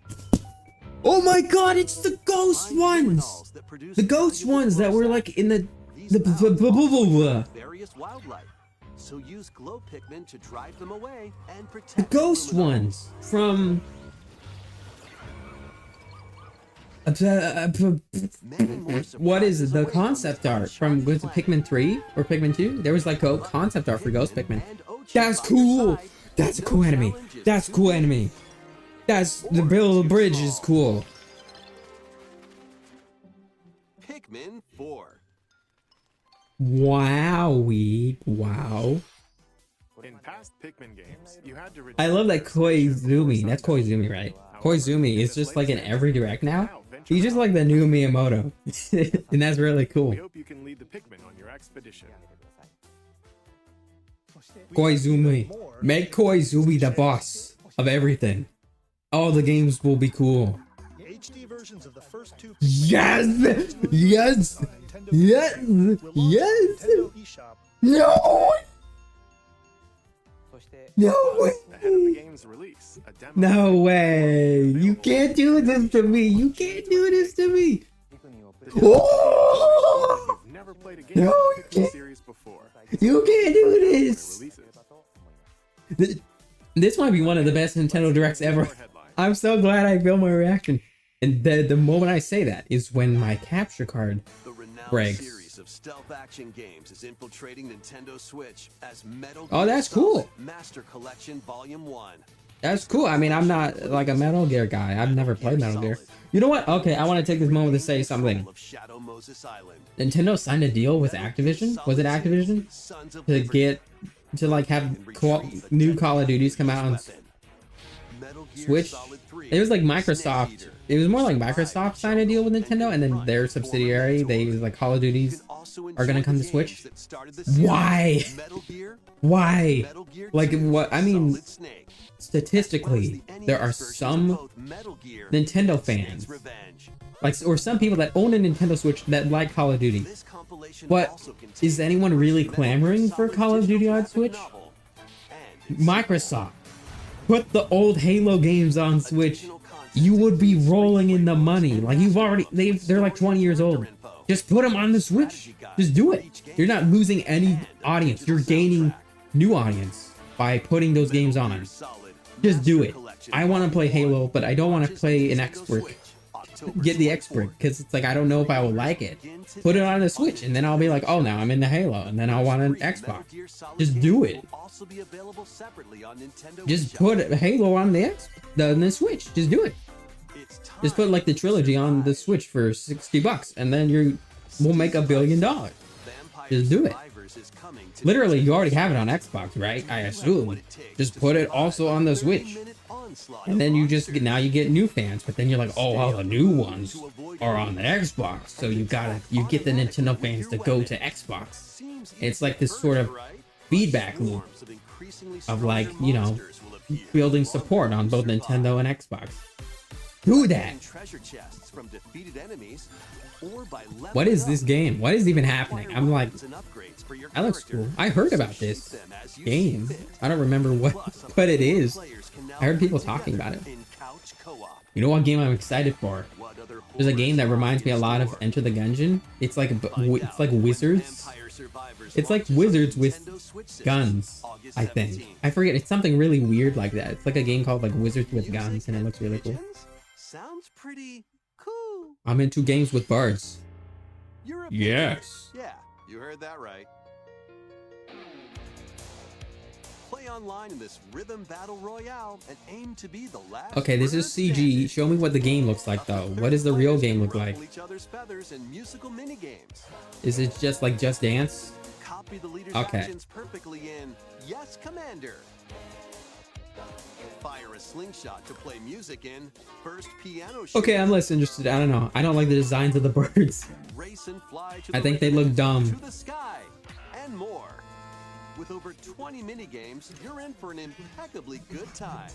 A: Oh my god, it's the ghost
D: Find
A: ones!
D: criminals that produce
A: The ghost
D: valuable
A: ones that
D: glow
A: were like in the...
D: These
A: The...
D: mounds various wildlife. So use glow Pikmin to drive them away and protect
A: The ghost
D: criminals.
A: ones from...
D: Many more
A: What is it?
D: surprises
A: The
D: await on
A: concept
D: this
A: art from was it
D: Uncharted
A: Pikmin 3 or Pikmin 2? There was like a concept art for Ghost Pikmin.
D: and Ochi
A: That's
D: by your
A: cool.
D: side,
A: That's a
D: no
A: cool enemy.
D: challenge is
A: That's a
D: too
A: cool
D: big.
A: enemy. That's the Beryl Bridge is cool.
D: Pikmin 4.
A: Wowie. Wow.
C: In past Pikmin games, you had to
A: I love that Koizumi. That's Koizumi, right? Koizumi is just like in every direct now. He's just like the new Miyamoto. And that's really
C: We
A: cool.
C: hope you can lead the Pikmin on your expedition.
A: Koizumi. Make Koizumi the boss of everything. All the games will be cool.
B: HD versions of the first two
A: Yes! Yes!
B: Nintendo
A: Yes!
B: will launch on
A: Yes!
B: Nintendo eShop.
A: No! No
C: Ahead of the
A: way!
C: game's release, a demo
A: No
C: will be
A: way! You
C: available.
A: can't do this to me! You can't do this to me!
C: The
A: Oh!
C: If you've never played a game
A: No,
C: in
A: you
C: the Pikmin
A: can't.
C: series before,
A: You can't do
C: when it
A: this!
C: releases.
A: This might be one of the best Nintendo Directs ever. I'm so glad I filmed my reaction. And the moment I say that is when my capture card
D: The renowned
A: breaks.
D: series of stealth action games is infiltrating Nintendo Switch as Metal
A: Oh,
D: Gear
A: that's
D: Solid
A: cool.
D: Master Collection Volume 1.
A: That's cool. I mean, I'm not like a Metal Gear guy. I've never played Metal Gear. You know what? Okay, I want to take this moment to say something.
D: Of Shadow Moses Island.
A: Nintendo signed a deal with Activision. Was it Activision?
D: Sons of
A: To
D: Liberty.
A: get to like have new Call of Duties come out on
D: Metal Gear
A: Switch.
D: Solid 3,
A: It was like
D: Snake
A: Microsoft.
D: Eater.
A: It was more like Microsoft signed a deal with Nintendo, and then their subsidiary, they like Call of
D: You
A: Duties.
D: can also
A: are gonna
D: enjoy
A: come
D: the
A: to Switch?
D: games that started the series.
A: Why?
D: Metal Gear,
A: Why?
D: Metal Gear
A: Like
D: 2,
A: what? I mean,
D: Solid Snake,
A: statistically,
D: as well as the
A: there are
D: NES versions of
A: some
D: both Metal Gear
A: Nintendo
D: and
A: fans,
D: Snake's Revenge.
A: like, or some people that own a Nintendo Switch that like Call of Duty.
D: This compilation
A: But
D: also contains
A: is anyone really
D: Metal Gear
A: clamoring for
D: Solid
A: Call of Duty
D: digital
A: on
D: graphic
A: Switch?
D: novel, and its
A: Microsoft, put the old Halo games on Switch.
D: additional content
A: You would be
D: includes
A: rolling in the
D: free
A: money.
D: photos
A: Like
D: and
A: you've already,
D: master
A: they're like
D: story
A: 20 years
D: and
A: old.
D: character info.
A: Just put them on the Switch.
D: Strategy guides
A: Just do
D: for
A: it.
D: each game,
A: You're not losing any
D: and a
A: audience.
D: digital
A: You're gaining
D: soundtrack.
A: new audience by putting those games
D: Metal
A: on.
D: Gear Solid
A: Just do
D: Master
A: it.
D: Collection
A: I want to play
D: Volume
A: Halo,
D: 1
A: but I don't want to
D: launches
A: play an
D: Nintendo
A: expert.
D: Switch, October
A: Get the
D: 24th.
A: expert because it's like I don't know if I will like it. Put it on the Switch, and then I'll be like, oh, now I'm into Halo, and then I'll want an
D: Free Metal
A: Xbox.
D: Gear Solid
A: Just
D: games
A: do
D: will
A: it.
D: also be available separately on Nintendo
A: Just
D: eShop.
A: put Halo on the Switch. Just do it.
D: It's
A: Just put like the
D: time to
A: trilogy on the
D: survive.
A: Switch for $60, and then we'll make $1 billion.
D: Vampire
A: Just do it.
D: Survivors is coming to
A: Literally, you
D: Nintendo
A: already have it on
D: Switch.
A: Xbox, right? I
D: What
A: assume.
D: it takes
A: Just
D: to
A: put it
D: survive
A: also
D: a
A: on the Switch.
D: 30-minute onslaught
A: And
D: of
A: then you just
D: monsters.
A: now you get new fans, but then you're like, oh well, the new ones
D: To avoid
A: are on the Xbox, so you get the Nintendo fans to go to Xbox.
D: Seems
A: It's
D: easy
A: like
D: at
A: this sort of
D: first, right?
A: feedback loop
D: Swarms of increasingly
A: of like,
D: stronger
A: you know,
D: monsters will appear,
A: building
D: along
A: support
D: with
A: on both
D: survive.
A: Nintendo and Xbox. Do that.
D: Getting treasure chests from defeated enemies, or by
A: What is
D: leveling
A: this
D: up.
A: game? What is even happening?
D: Acquire
A: I'm like,
D: weapons and upgrades for your
A: that looks
D: character,
A: cool. I heard
D: so
A: about
D: shape
A: this
D: them as you
A: game.
D: see fit.
A: I don't remember
D: Plus,
A: what it is.
D: players can now
A: I heard people
D: play
A: talking
D: together
A: about it.
D: in couch co-op.
A: You know what game I'm excited for?
D: What other
A: There's a game that
D: horrors
A: reminds me a lot of
D: lie in
A: Enter the Gungeon. It's like
D: Find
A: it's like
D: out when
A: wizards.
D: Vampire Survivors
A: It's like
D: launches on
A: wizards with
D: Nintendo Switch systems
A: guns,
D: August
A: I think.
D: 17th.
A: I forget. It's something really weird like that. It's like a game called like Wizards with
D: Music
A: Guns, and it looks really cool.
D: pigeons? Sounds pretty cool.
A: I'm into games with birds.
D: You're a
A: Yes.
D: Yeah, you heard that right. Play online in this rhythm battle royale and aim to be the last.
A: Okay, this is CG. Show me what the game looks like though. What does the real game look like?
D: Each other's feathers and musical mini games.
A: Is it just like Just Dance?
D: Copy the leader's
A: Okay.
D: actions perfectly in Yes, Commander. Fire a slingshot to play music in First Piano Shoot.
A: Okay, I'm less interested. I don't know. I don't like the designs of the birds.
D: Race and fly to
A: I
D: the
A: think they
D: raven,
A: look dumb.
D: To the sky, and more. With over 20 mini games, you're in for an impeccably good time.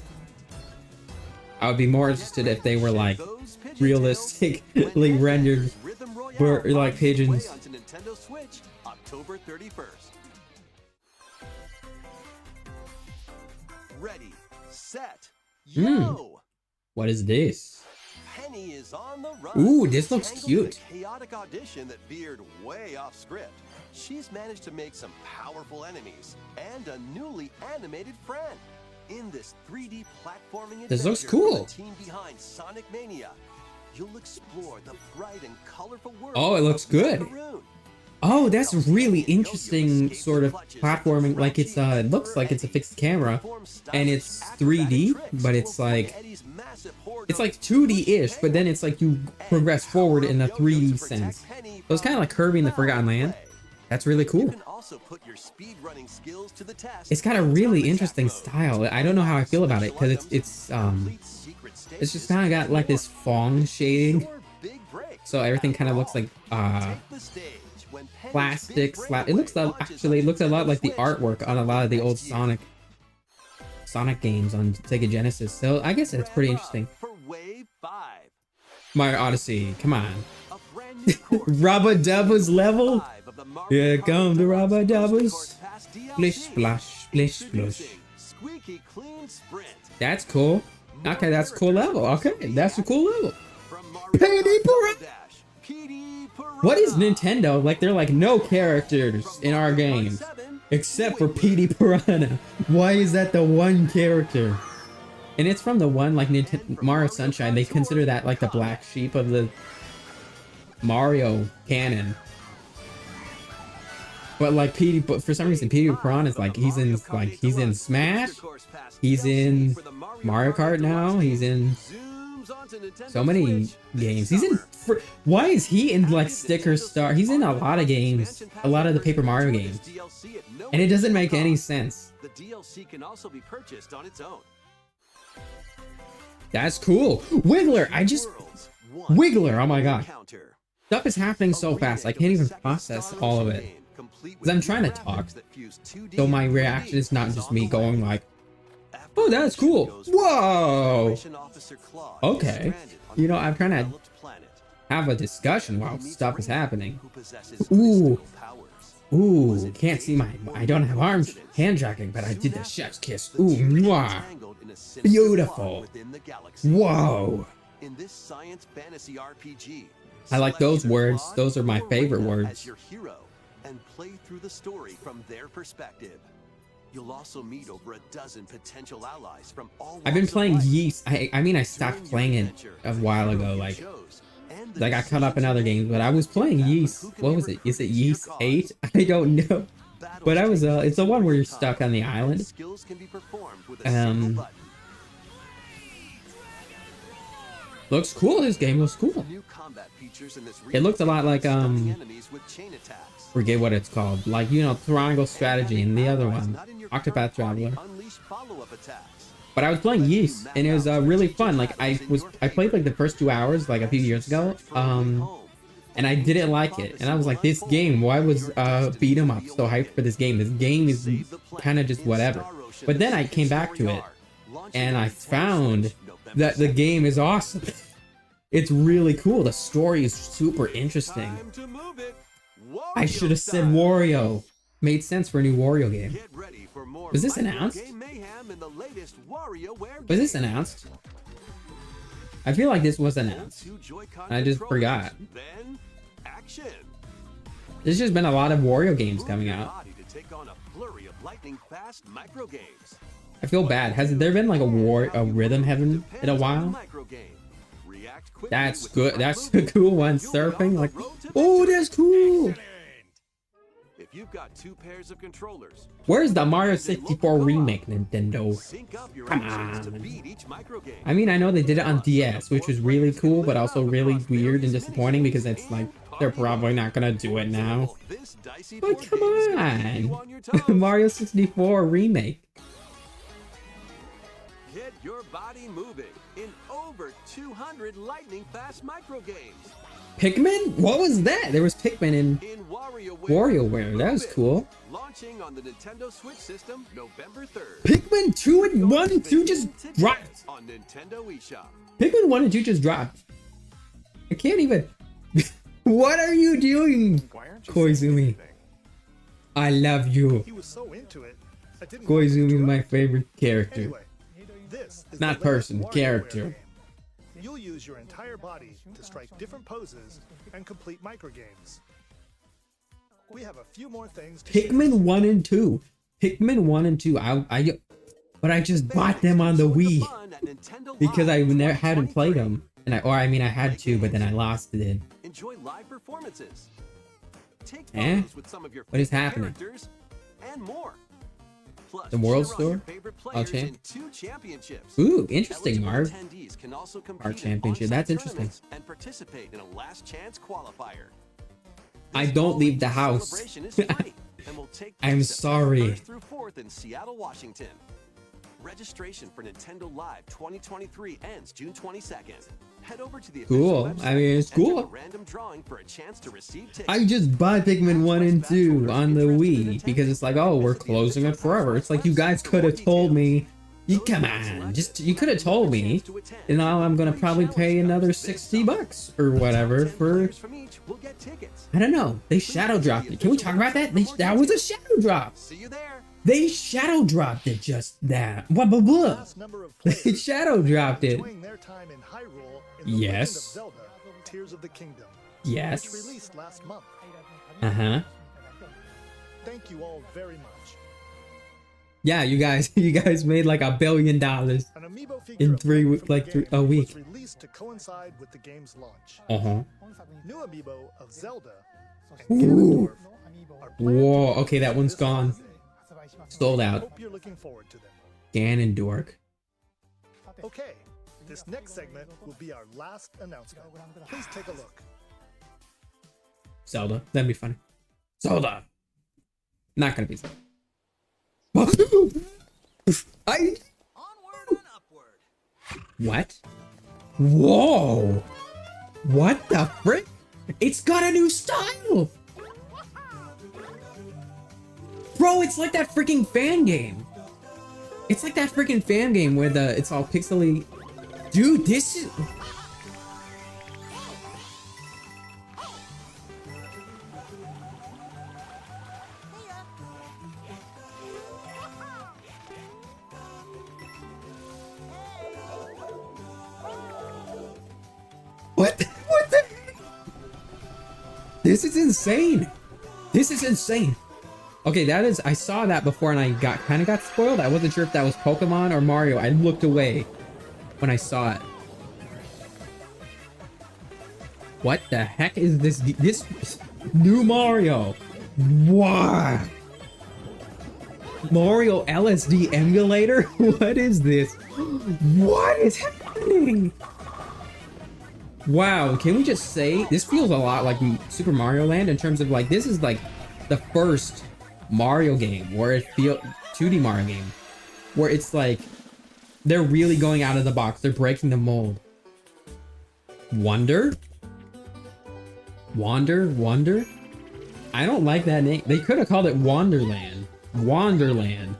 A: I would be more interested if they were like realistically rendered like pigeons.
D: Onto Nintendo Switch, October 31st. Ready, set, yo!
A: What is this?
D: Penny is on the run.
A: Ooh, this looks
D: Tangled
A: cute.
D: in a chaotic audition that veered way off script. She's managed to make some powerful enemies and a newly animated friend. In this 3D platforming
A: This looks
D: adventure
A: cool.
D: from the team behind Sonic Mania, you'll explore the bright and colorful world.
A: Oh, it looks
D: of
A: good.
D: Maroon.
A: Oh, that's really interesting sort of platforming. Like it's it looks like it's a fixed camera and it's 3D, but it's like 2D-ish, but then it's like you progress forward in a 3D sense. So it's kind of like Kirby in the Forgotten Land. That's really cool. It's got a really interesting style. I don't know how I feel about it because it's just kind of got like this Fong shading. So everything kind of looks like plastic slap. It looks actually it looks a lot like the artwork on a lot of the old Sonic games on Sega Genesis. So I guess it's pretty interesting. Mario Odyssey, come on. Rubba Dubba's level. Here come the Rubba Dubbas. Splish splash, splish splash. That's cool. Okay, that's a cool level. Okay, that's a cool level. Petey Piranha. What is Nintendo? Like they're like no characters in our games except for Petey Piranha. Why is that the one character? And it's from the one like Mario Sunshine. They consider that like the black sheep of the Mario canon. But like but for some reason Petey Piranha is like he's in Smash. He's in Mario Kart now. He's in so many games. He's in. Why is he in like Sticker Star? He's in a lot of games, a lot of the Paper Mario games, and it doesn't make any sense.
D: The DLC can also be purchased on its own.
A: That's cool. Wiggler, Wiggler. Oh my god, stuff is happening so fast. I can't even process all of it because I'm trying to talk. So my reaction is not just me going like, "Oh, that's cool. Whoa." Okay. You know, I'm trying to have a discussion while stuff is happening. Ooh. Ooh. Can't see I don't have arms. Hand tracking, but I did the chef's kiss. Ooh. Mwah. Beautiful. Whoa.
D: In this science fantasy RPG,
A: I like those words. Those are my favorite words.
D: as your hero and play through the story from their perspective. You'll also meet over a dozen potential allies from all.
A: I've been playing Yeast. I mean, I stopped playing it a while ago. Like I got caught up in other games, but I was playing Yeast. What was it? Is it Yeast 8? I don't know. But I was it's the one where you're stuck on the island. Looks cool. This game looks cool. It looks a lot like forget what it's called. Like, you know, Triangle Strategy and the other one, Octopath Traveler. But I was playing Yeast and it was really fun. Like I played like the first 2 hours like a few years ago. And I didn't like it. And I was like, this game, why was Beat 'em Up so hyped for this game? This game is kind of just whatever. But then I came back to it and I found that the game is awesome. It's really cool. The story is super interesting. I should have said Wario. Made sense for a new Wario game. Was this announced? Was this announced? I feel like this was announced. I just forgot. There's just been a lot of Wario games coming out. I feel bad. Has there been like a Rhythm Heaven in a while?
D: react quickly
A: That's
D: with
A: good.
D: the
A: That's
D: right
A: a cool one.
D: movement, you'll be
A: Surfing,
D: on the
A: like,
D: road to
A: oh,
D: victory.
A: that's cool.
D: Excellent. If you've got 2 pairs of controllers,
A: Where's the Mario
D: and local
A: 64
D: co-op,
A: remake, Nintendo?
D: sync up your
A: Come
D: actions to
A: on.
D: beat each microgame.
A: I mean, I know they did it on
D: Plus,
A: DS, which was
D: 4
A: really
D: players can
A: cool,
D: live
A: but also
D: up
A: really
D: across
A: weird and
D: various
A: disappointing because
D: minigames
A: it's like
D: and
A: they're
D: party
A: probably
D: mode.
A: not gonna do it now.
D: So this dicey
A: But
D: board
A: come
D: game is gonna keep you
A: on,
D: on your toes.
A: Mario 64 remake.
D: Get your body moving in over 200 lightning-fast microgames.
A: Pikmin? What was that? There was Pikmin in
D: In
A: WarioWare. That was cool.
D: Launching on the Nintendo Switch system November 3rd.
A: Pikmin 2 and 1 and 2 just dropped.
D: On Nintendo eShop.
A: Pikmin 1 and 2 just dropped. I can't even. What are you doing,
C: Why aren't you saying
A: Koizumi?
C: anything?
A: I love you.
B: He was so into it, I didn't want to
A: Koizumi is my
B: interrupt.
A: favorite character.
B: Anyway, this is
A: Not
B: the latest
A: person,
B: WarioWare
A: character.
B: game. You'll use your entire body to strike different poses and complete microgames. We have a few more things to
A: Pikmin 1 and 2. Pikmin 1 and 2. But I just bought them on the Wii because I never hadn't played them. And I had to, but then I lost it.
D: Enjoy live performances. Take
A: Eh?
D: photos with some of your
A: What is
D: favorite
A: happening?
D: characters and more. Plus,
A: The World
D: cheer on
A: Store?
D: your favorite
A: Oh,
D: players
A: champ.
D: in 2 championships.
A: Ooh, interesting,
D: Eligible
A: Marv.
D: attendees can also compete
A: Art
D: in
A: championship.
D: on-site
A: That's interesting.
D: tournaments and participate in a last chance qualifier.
A: I
D: This
A: don't
D: fall
A: leave the
D: weekend
A: house.
D: celebration is free and will take
A: I'm
D: place September
A: sorry.
D: 1st through 4th in Seattle, Washington. Registration for Nintendo Live 2023 ends June 22nd. Head over to the
A: Cool.
D: official
A: I mean, it's
D: website and enter
A: cool.
D: a random drawing for a chance to receive tickets.
A: I just bought Pikmin 1 and 2 on the Wii because it's like, oh, we're closing it forever. It's like you guys could have told me. Come on, you could have told me. And now I'm gonna probably pay another $60 or whatever for. I don't know. They shadow dropped it. Can we talk about that? That was a shadow drop.
D: See you there.
A: They shadow dropped it just that. Blah blah blah.
B: last number of
A: They
B: players
A: shadow dropped it.
B: enjoying their time in Hyrule in the
A: Yes.
B: Legend of Zelda: Tears of the Kingdom, which
A: Yes.
B: released last month.
A: Uh-huh.
B: Thank you all very much.
A: Yeah, you guys made like $1 billion.
B: An amiibo figure
A: In
B: of
A: 3
B: Link
A: weeks,
B: from the
A: like
B: game
A: a week.
B: was released to coincide with the game's launch.
A: Uh-huh.
B: New amiibo of Zelda
A: Ooh.
B: and Ganondorf are planned to
A: Whoa,
B: be
A: okay, that
B: released
A: one's
B: this
A: gone.
B: holiday.
A: Sold out.
B: Hope you're looking forward to them.
A: Ganondorf.
B: Okay, this next segment will be our last announcement. Please take a look.
A: Zelda. That'd be funny. Zelda. Not gonna be Zelda.
D: Onward and upward.
A: What? Whoa! What the frick? It's got a new style! Bro, it's like that freaking fan game. It's like that freaking fan game where it's all pixely. Dude, this is. What the heck? This is insane. This is insane. Okay, I saw that before and I kind of got spoiled. I wasn't sure if that was Pokemon or Mario. I looked away when I saw it. What the heck is this new Mario? Wow. Mario LSD emulator? What is this? What is happening? Wow, can we just say this feels a lot like Super Mario Land in terms of like this is like the first Mario game where it feels 2D Mario game where it's like they're really going out of the box. They're breaking the mold. Wonder? Wonder? I don't like that name. They could have called it Wonderland. Wonderland.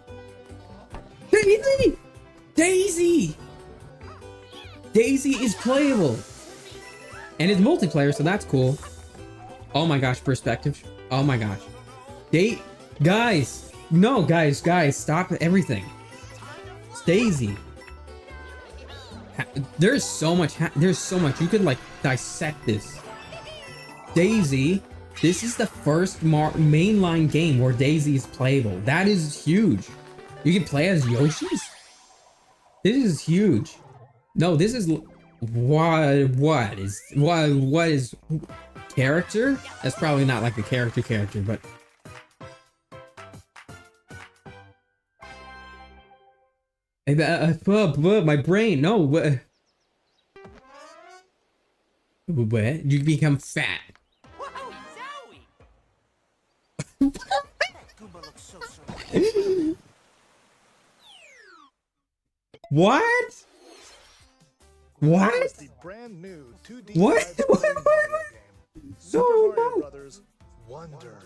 A: Daisy! Daisy! Daisy is playable. And it's multiplayer, so that's cool. Oh my gosh, perspective. Oh my gosh. Guys. No, guys, stop everything. It's Daisy. There's so much. You could like dissect this. Daisy. This is the first mainline game where Daisy is playable. That is huge. You can play as Yoshi's? This is huge. No, this is... What is character? That's probably not like a character, but my brain. No, what? You become fat. What? What?
B: The brand new 2D
A: What?
B: side-scrolling Mario game, Super
A: No,
B: Mario
A: no.
B: Brothers Wonder.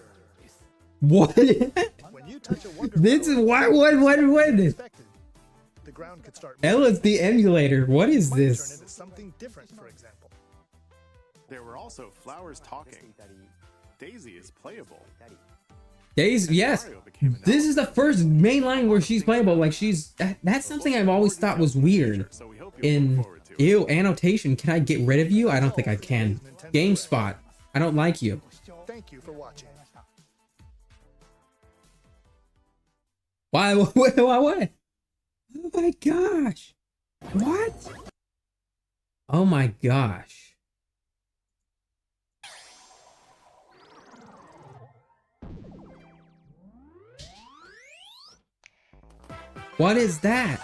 A: What?
B: When you touch a Wonder
A: This is
B: flower,
A: what?
B: unexpected, the ground could start
A: LSD emulator. What is
B: might turn
A: this?
B: into something different, for example.
C: There were also flowers talking. Daisy is playable.
A: Daisy, yes. This is the first main line where she's playable. Like that's something I've always thought was weird.
C: So we hope you look
A: In
C: forward to it.
A: ew annotation, can I get rid of you? I don't think I can. GameSpot, I don't like you.
B: Thank you for watching.
A: Why? What? Oh my gosh! What? Oh my gosh! What is that?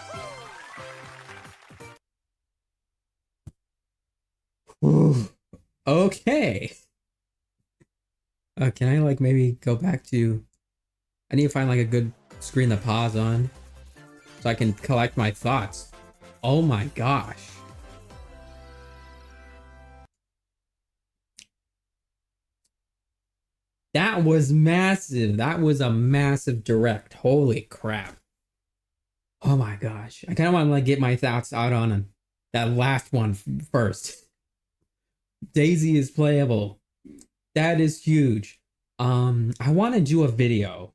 A: Ooh, okay. Can I like maybe go back to? I need to find like a good screen to pause on, so I can collect my thoughts. Oh my gosh. That was massive. That was a massive direct. Holy crap. Oh my gosh. I kind of want to like get my thoughts out on that last one first. Daisy is playable. That is huge. I want to do a video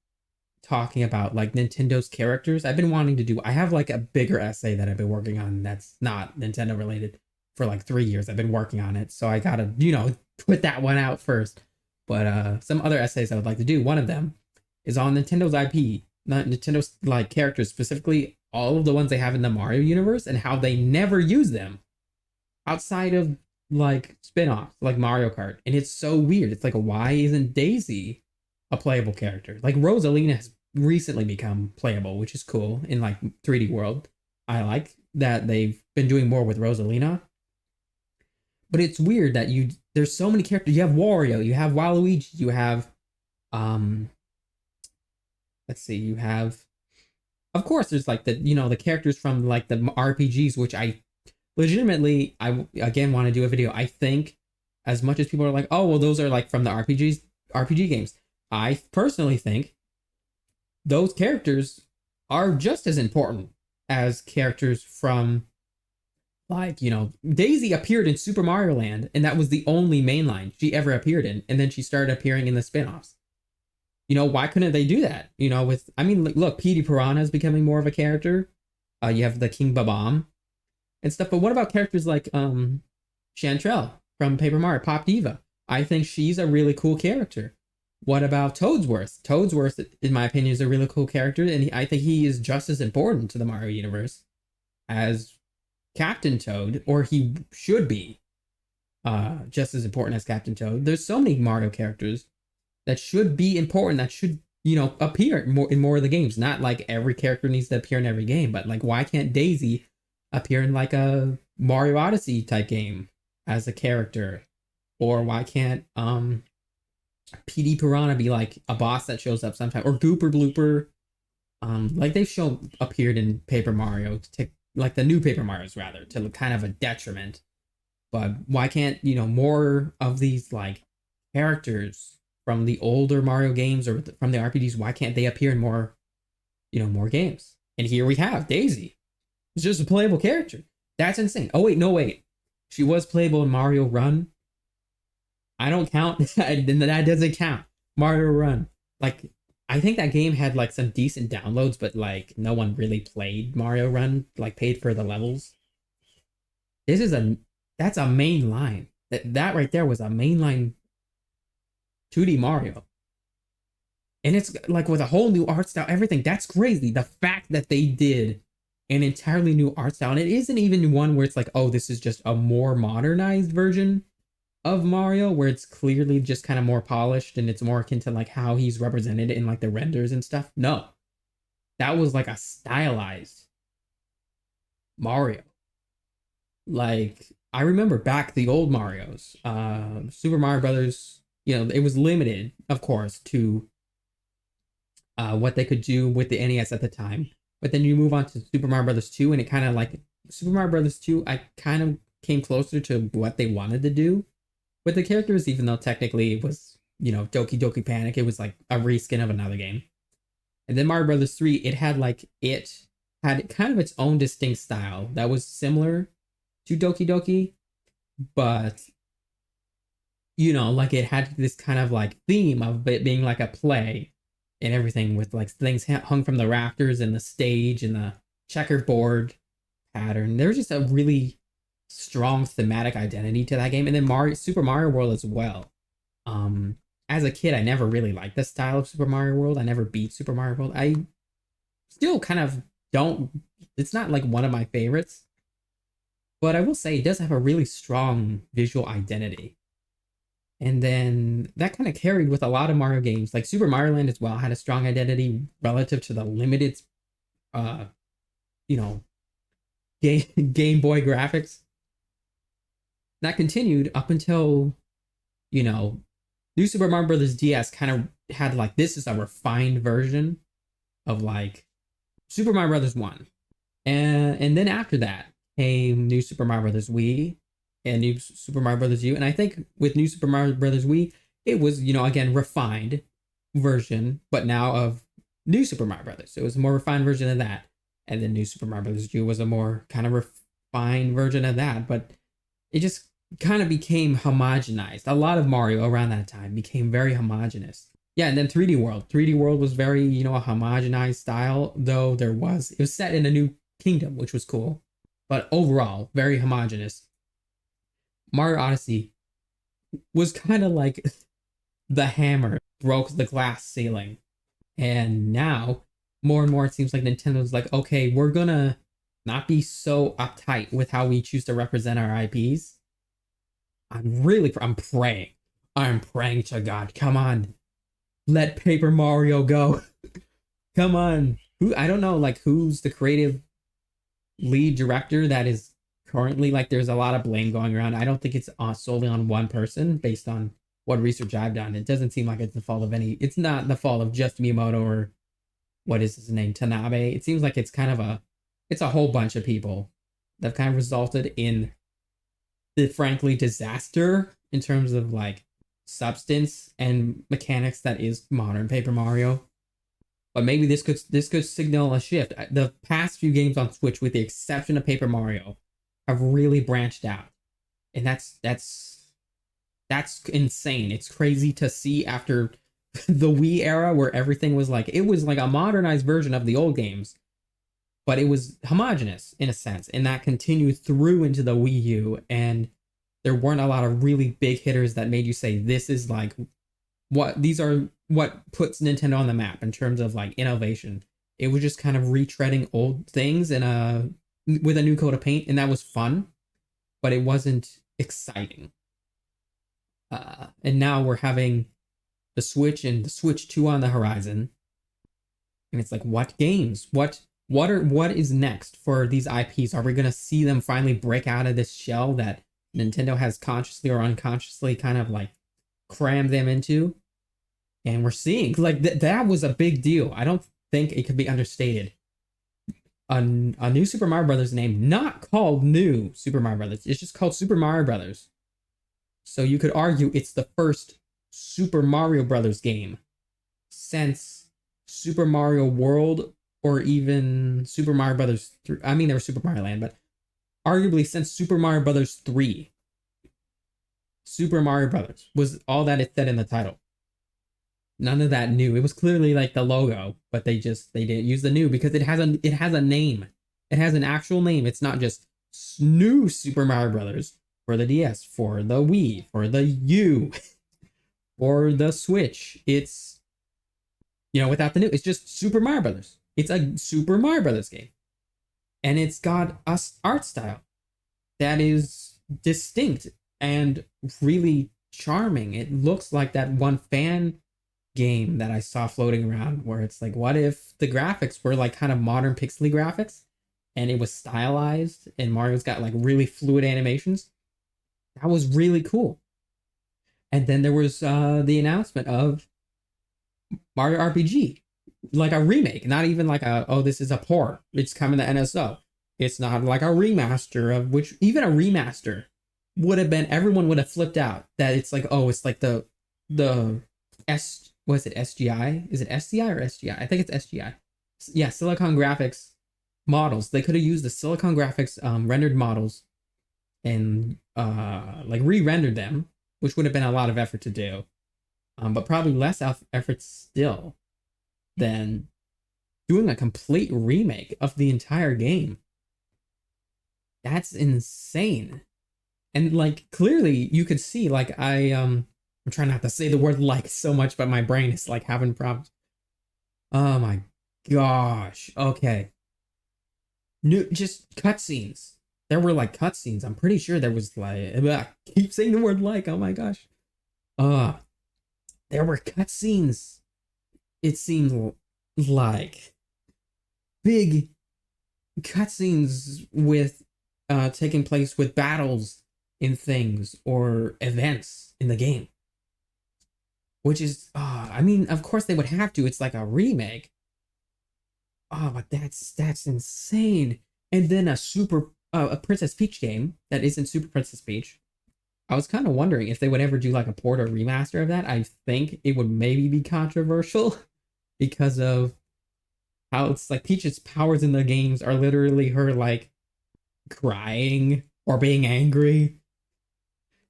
A: talking about like Nintendo's characters. I've been wanting to do, I have like a bigger essay that I've been working on that's not Nintendo related for like 3 years. I've been working on it. So I gotta, put that one out first. But some other essays I would like to do. One of them is on Nintendo's IP, not Nintendo's like characters, specifically all of the ones they have in the Mario universe and how they never use them outside of like spin-offs like Mario Kart. And it's so weird. It's like, why isn't Daisy a playable character? Like Rosalina has recently become playable, which is cool in like 3D World. I like that they've been doing more with Rosalina. But it's weird that there's so many characters. You have Wario, you have Waluigi, you have let's see, you have, of course there's like the characters from like the RPGs, which I legitimately, I again want to do a video. I think as much as people are like, oh well, those are like from the RPG games, I personally think those characters are just as important as characters from like, Daisy appeared in Super Mario Land, and that was the only mainline she ever appeared in, and then she started appearing in the spin-offs. Why couldn't they do that? Look, Petey Piranha is becoming more of a character. You have the King Babam and stuff, but what about characters like Chantrell from Paper Mario, Pop Diva? I think she's a really cool character. What about Toadsworth? Toadsworth, in my opinion, is a really cool character, and I think he is just as important to the Mario universe as Captain Toad, or he should be just as important as Captain Toad. There's so many Mario characters that should be important, that should, appear in more of the games. Not like every character needs to appear in every game, but like, why can't Daisy appear in like a Mario Odyssey type game as a character? Or why can't PD Piranha be like a boss that shows up sometime? Or Gooper Blooper, like they've appeared in Paper Mario, to like the new Paper Marios rather, to kind of a detriment. But why can't, more of these like characters from the older Mario games or from the RPGs, why can't they appear in more games? And here we have Daisy. It's just a playable character. That's insane. Oh wait, no wait. She was playable in Mario Run. I don't count. That doesn't count. Mario Run. Like, I think that game had like some decent downloads, but like no one really played Mario Run, like paid for the levels. That's a main line. That right there was a mainline 2D Mario. And it's like with a whole new art style, everything. That's crazy. The fact that they did an entirely new art style. And it isn't even one where it's like, oh, this is just a more modernized version of Mario, where it's clearly just kind of more polished and it's more akin to like how he's represented in like the renders and stuff. No, that was like a stylized Mario. Like, I remember back the old Marios, Super Mario Brothers, you know, it was limited, of course, to what they could do with the NES at the time. But then you move on to Super Mario Brothers 2, and it kind of like Super Mario Brothers 2, I kind of came closer to what they wanted to do with the characters, even though technically it was, you know, Doki Doki Panic. It was like a reskin of another game. And then Mario Brothers 3, it had kind of its own distinct style that was similar to Doki Doki, but, you know, like it had this kind of like theme of it being like a play and everything, with like things hung from the rafters and the stage and the checkerboard pattern. There's just a really strong thematic identity to that game. And then Super Mario World as well. As a kid, I never really liked the style of Super Mario World. I never beat Super Mario World. I still kind of don't, it's not like one of my favorites, but I will say it does have a really strong visual identity. And then that kind of carried with a lot of Mario games, like Super Mario Land as well had a strong identity relative to the limited, you know, Game Boy graphics. That continued up until, you know, New Super Mario Bros. DS kind of had like, this is a refined version of like Super Mario Bros. 1. And then after that came New Super Mario Bros. Wii and New Super Mario Bros. U. And I think with New Super Mario Bros. Wii, it was, you know, again, refined version, but now of New Super Mario Bros. So it was a more refined version of that. And then New Super Mario Bros. U was a more kind of refined version of that. But it just kind of became homogenized. A lot of Mario around that time became very homogenous. Yeah, and then 3D World. 3D World was very, you know, a homogenized style, though it was set in a new kingdom, which was cool. But overall, very homogenous. Mario Odyssey was kind of like the hammer broke the glass ceiling. And now, more and more, it seems like Nintendo's like, okay, we're gonna not be so uptight with how we choose to represent our IPs. I'm praying to God, come on, let Paper Mario go. Come on. I don't know, like, who's the creative lead director that is currently, like, there's a lot of blame going around. I don't think it's solely on one person based on what research I've done. It doesn't seem like it's the fault of it's not the fault of just Miyamoto or what is his name, Tanabe. It seems like it's kind of it's a whole bunch of people that kind of resulted in the frankly disaster in terms of like substance and mechanics that is modern Paper Mario. But maybe this could signal a shift. The past few games on Switch, with the exception of Paper Mario, have really branched out, and that's insane. It's crazy to see after the Wii era, where everything was like, it was like a modernized version of the old games, but it was homogenous in a sense, and that continued through into the Wii U, and there weren't a lot of really big hitters that made you say, this is like these are what puts Nintendo on the map in terms of like innovation. It was just kind of retreading old things with a new coat of paint, and that was fun, but it wasn't exciting. And now we're having the Switch and the Switch 2 on the horizon, and it's like, what games? What is next for these IPs? Are we gonna see them finally break out of this shell that Nintendo has consciously or unconsciously kind of like crammed them into? And we're seeing like that was a big deal. I don't think it could be understated. A new Super Mario Brothers name, not called New Super Mario Brothers. It's just called Super Mario Brothers. So you could argue it's the first Super Mario Brothers game since Super Mario World, or even Super Mario Brothers 3. I mean, there was Super Mario Land, but arguably since Super Mario Brothers 3. Super Mario Brothers was all that it said in the title. None of that new. It was clearly like the logo, but they didn't use the new because it has a name. It has an actual name. It's not just New Super Mario Brothers for the DS, for the Wii, for the U, for the Switch. It's, you know, without the new, it's just Super Mario Brothers. It's a Super Mario Brothers game. and it's got a art style that is distinct and really charming. It looks like that one fan game that I saw floating around where it's like, what if the graphics were like kind of modern pixely graphics and it was stylized and Mario's got like really fluid animations? That was really cool. And then there was the announcement of Mario RPG, like a remake, not even like a, oh, this is a port, it's coming to NSO. It's not like a remaster, of which even a remaster would have been, everyone would have flipped out that it's like, oh, it's like the was it SGI? Is it SCI or SGI? I think it's SGI. Yeah, Silicon Graphics models. They could have used the Silicon Graphics rendered models and like re-rendered them, which would have been a lot of effort to do, but probably less effort still than doing a complete remake of the entire game. That's insane. And like clearly you could see, like I'm trying not to say the word like so much, but my brain is like having problems. Oh my gosh. Okay. New, just cutscenes. There were like cutscenes. I'm pretty sure there was like, I keep saying the word like, oh my gosh. There were cutscenes. It seemed like big cutscenes with taking place with battles in things or events in the game. Which is, I mean, of course they would have to. It's like a remake. Oh, but that's insane. And then a Princess Peach game that isn't Super Princess Peach. I was kind of wondering if they would ever do like a port or remaster of that. I think it would maybe be controversial because of how it's like Peach's powers in the games are literally her like crying or being angry.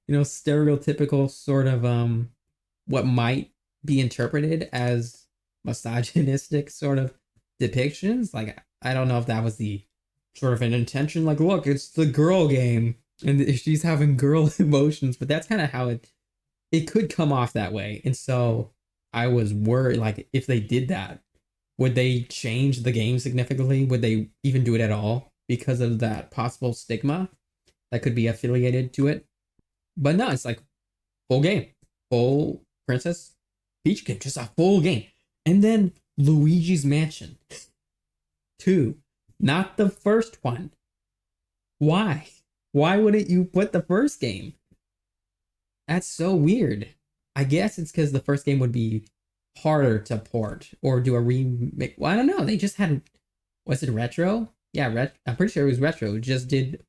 A: You know, stereotypical sort of what might be interpreted as misogynistic sort of depictions. Like, I don't know if that was the sort of an intention, like, look, it's the girl game and she's having girl emotions, but that's kind of how it could come off that way. And so I was worried, like, if they did that, would they change the game significantly? Would they even do it at all because of that possible stigma that could be affiliated to it? But no, it's like full game, full Princess Peach game, just a full game. And then Luigi's Mansion 2, not the first one. Why? Why wouldn't you put the first game? That's so weird. I guess it's because the first game would be harder to port or do a remake. Well, I don't know. They just had, was it retro? Yeah, I'm pretty sure it was retro. It just did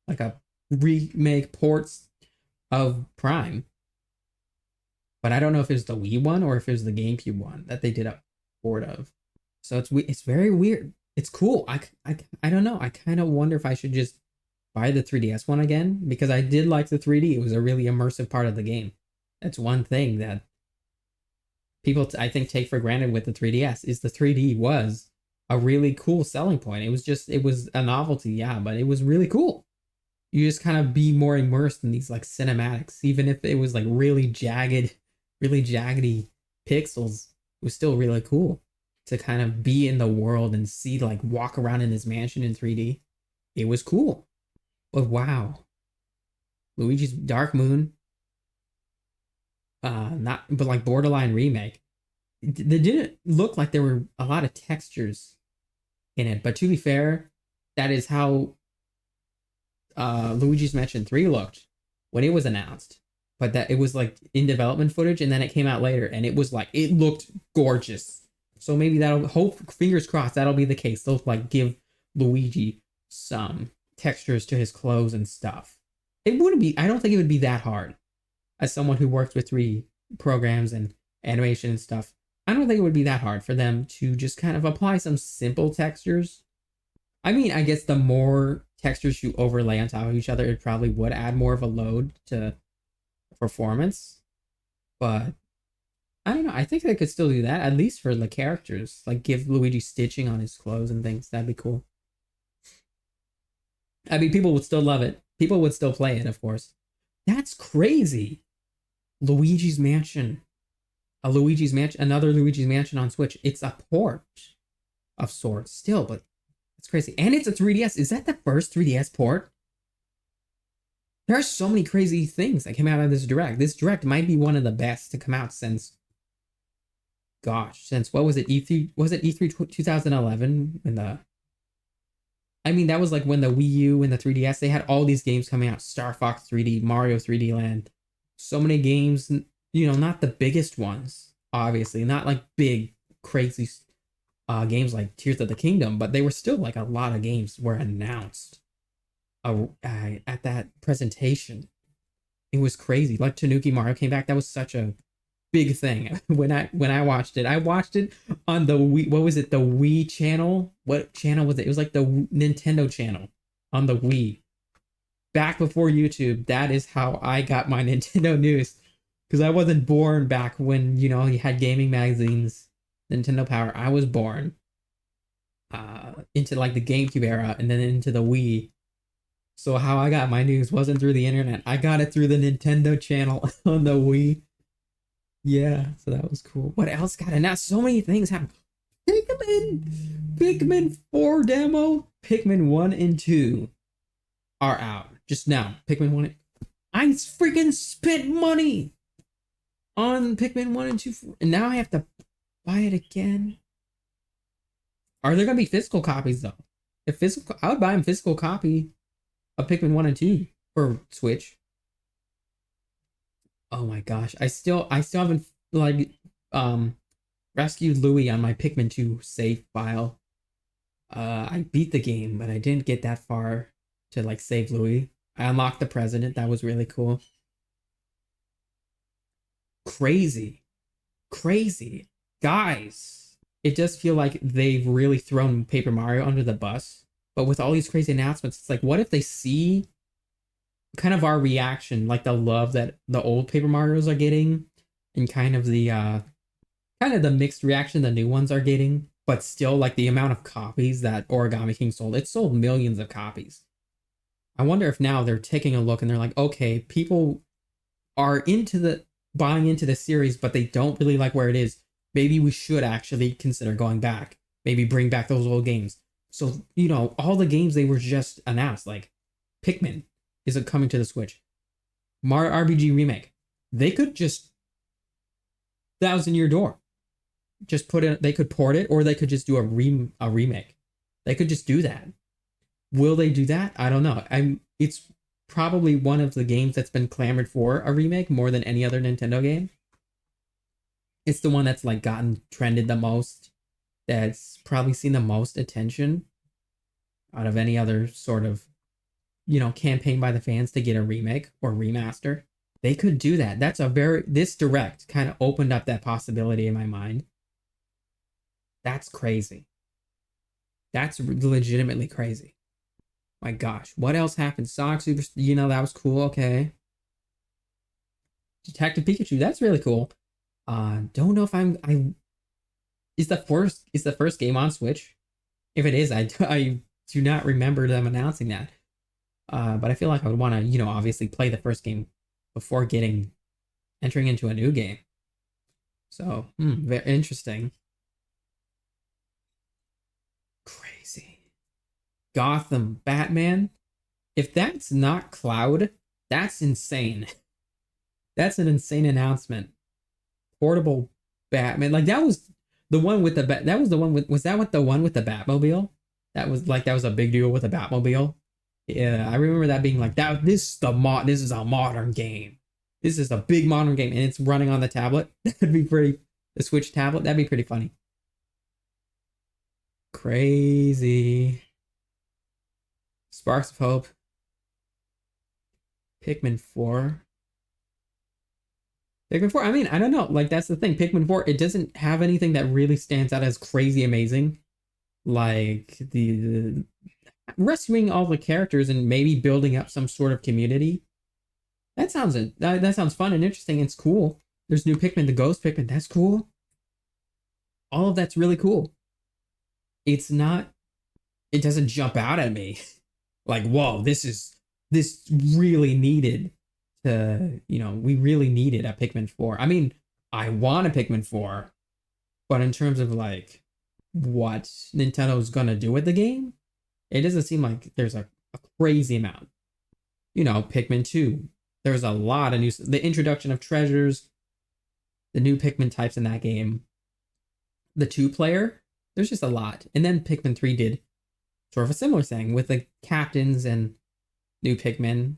A: like a remake ports of Prime. But I don't know if it was the Wii one or if it was the GameCube one that they did a port of. So it's very weird. It's cool. I don't know. I kind of wonder if I should just buy the 3DS one again, because I did like the 3D. It was a really immersive part of the game. That's one thing that people I think take for granted with the 3DS is the 3D was a really cool selling point. It was a novelty, yeah, but it was really cool. You just kind of be more immersed in these like cinematics, even if it was like really jaggedy pixels. It was still really cool to kind of be in the world and see, like, walk around in his mansion in 3D. It was cool. But wow. Luigi's Dark Moon. But like borderline remake. They didn't look like there were a lot of textures in it. But to be fair, that is how Luigi's Mansion 3 looked when it was announced. But that it was like in development footage, and then it came out later and it was like, it looked gorgeous. So maybe fingers crossed, that'll be the case. They'll like give Luigi some textures to his clothes and stuff. It wouldn't be, I don't think it would be that hard. As someone who worked with 3D programs and animation and stuff, I don't think it would be that hard for them to just kind of apply some simple textures. I mean, I guess the more textures you overlay on top of each other, it probably would add more of a load to performance. But I don't know. I think they could still do that, at least for the characters. Like, give Luigi stitching on his clothes and things. That'd be cool. I mean, people would still love it. People would still play it, of course. That's crazy. Luigi's Mansion. Another Luigi's Mansion on Switch. It's a port of sorts still, but It's crazy. And it's a 3DS. Is that the first 3DS port? There are so many crazy things that came out of this Direct. This Direct might be one of the best to come out since, gosh, since what was it? E3, was it E3 2011? I mean, that was like when the Wii U and the 3DS, they had all these games coming out. Star Fox 3D, Mario 3D Land. So many games, you know, not the biggest ones, obviously. Not like big, crazy games like Tears of the Kingdom, but they were still like a lot of games were announced at that presentation. It was crazy. Like Tanuki Mario came back. That was such a big thing when I watched it. I watched it on the Wii. What was it? The Wii channel? What channel was it? It was like the Nintendo channel on the Wii. Back before YouTube. That is how I got my Nintendo news, because I wasn't born back when, you know, you had gaming magazines, Nintendo Power. I was born into like the GameCube era and then into the Wii. So how I got my news wasn't through the internet. I got it through the Nintendo channel on the Wii. Yeah, so that was cool. What else got announced? So many things happened. Pikmin 4 demo. Pikmin 1 and 2 are out just now. Pikmin 1. I freaking spent money on Pikmin 1 and 2. And now I have to buy it again. Are there going to be physical copies though? If physical, I would buy them physical copy of Pikmin 1 and 2 for Switch. Oh my gosh. I still haven't like rescued Louis on my Pikmin 2 save file. I beat the game, but I didn't get that far to like save Louis. I unlocked the president. That was really cool. Crazy. Guys, it does feel like they've really thrown Paper Mario under the bus. But with all these crazy announcements, it's like, what if they see kind of our reaction, like the love that the old Paper Marios are getting, and kind of the mixed reaction the new ones are getting, but still like the amount of copies that Origami King sold. It sold millions of copies. I wonder if now they're taking a look and they're like, okay, people are buying into the series, but they don't really like where it is. Maybe we should actually consider going back. Maybe bring back those old games. So, you know, all the games they were just announced, like Pikmin is coming to the Switch. Mario RPG Remake. They could just 1,000-year door. Just put it, they could port it, or they could just do a remake. They could just do that. Will they do that? I don't know. It's probably one of the games that's been clamored for a remake more than any other Nintendo game. It's the one that's like gotten trended the most. That's probably seen the most attention out of any other sort of, you know, campaign by the fans to get a remake or remaster. They could do that. This Direct kind of opened up that possibility in my mind. That's crazy. That's legitimately crazy. My gosh. What else happened? Sonic Super, you know, that was cool. Okay. Detective Pikachu, that's really cool. Don't know if is the first game on Switch? If it is, I do not remember them announcing that. But I feel like I would want to, you know, obviously play the first game before entering into a new game. So, very interesting. Crazy. Gotham Batman. If that's not Cloud, that's insane. That's an insane announcement. Portable Batman. Like that was the one with the was that what the one with the Batmobile? That was a big deal with the Batmobile. Yeah, I remember that being like that. This is a modern game. This is a big modern game, and it's running on the tablet. That'd be pretty. The Switch tablet. That'd be pretty funny. Crazy. Sparks of Hope. Pikmin 4. Pikmin 4. I mean, I don't know. Like that's the thing. Pikmin 4. It doesn't have anything that really stands out as crazy amazing. Like the rescuing all the characters and maybe building up some sort of community. That sounds fun and interesting. It's cool. There's new Pikmin, the Ghost Pikmin. That's cool. All of that's really cool. It doesn't jump out at me like, whoa, this really needed to, you know, we really needed a Pikmin 4. I mean, I want a Pikmin 4, but in terms of like what Nintendo's gonna do with the game, It doesn't seem like there's a crazy amount. You know, Pikmin 2. There's a lot of new... The introduction of treasures. The new Pikmin types in that game. The 2-player. There's just a lot. And then Pikmin 3 did sort of a similar thing with the captains and new Pikmin.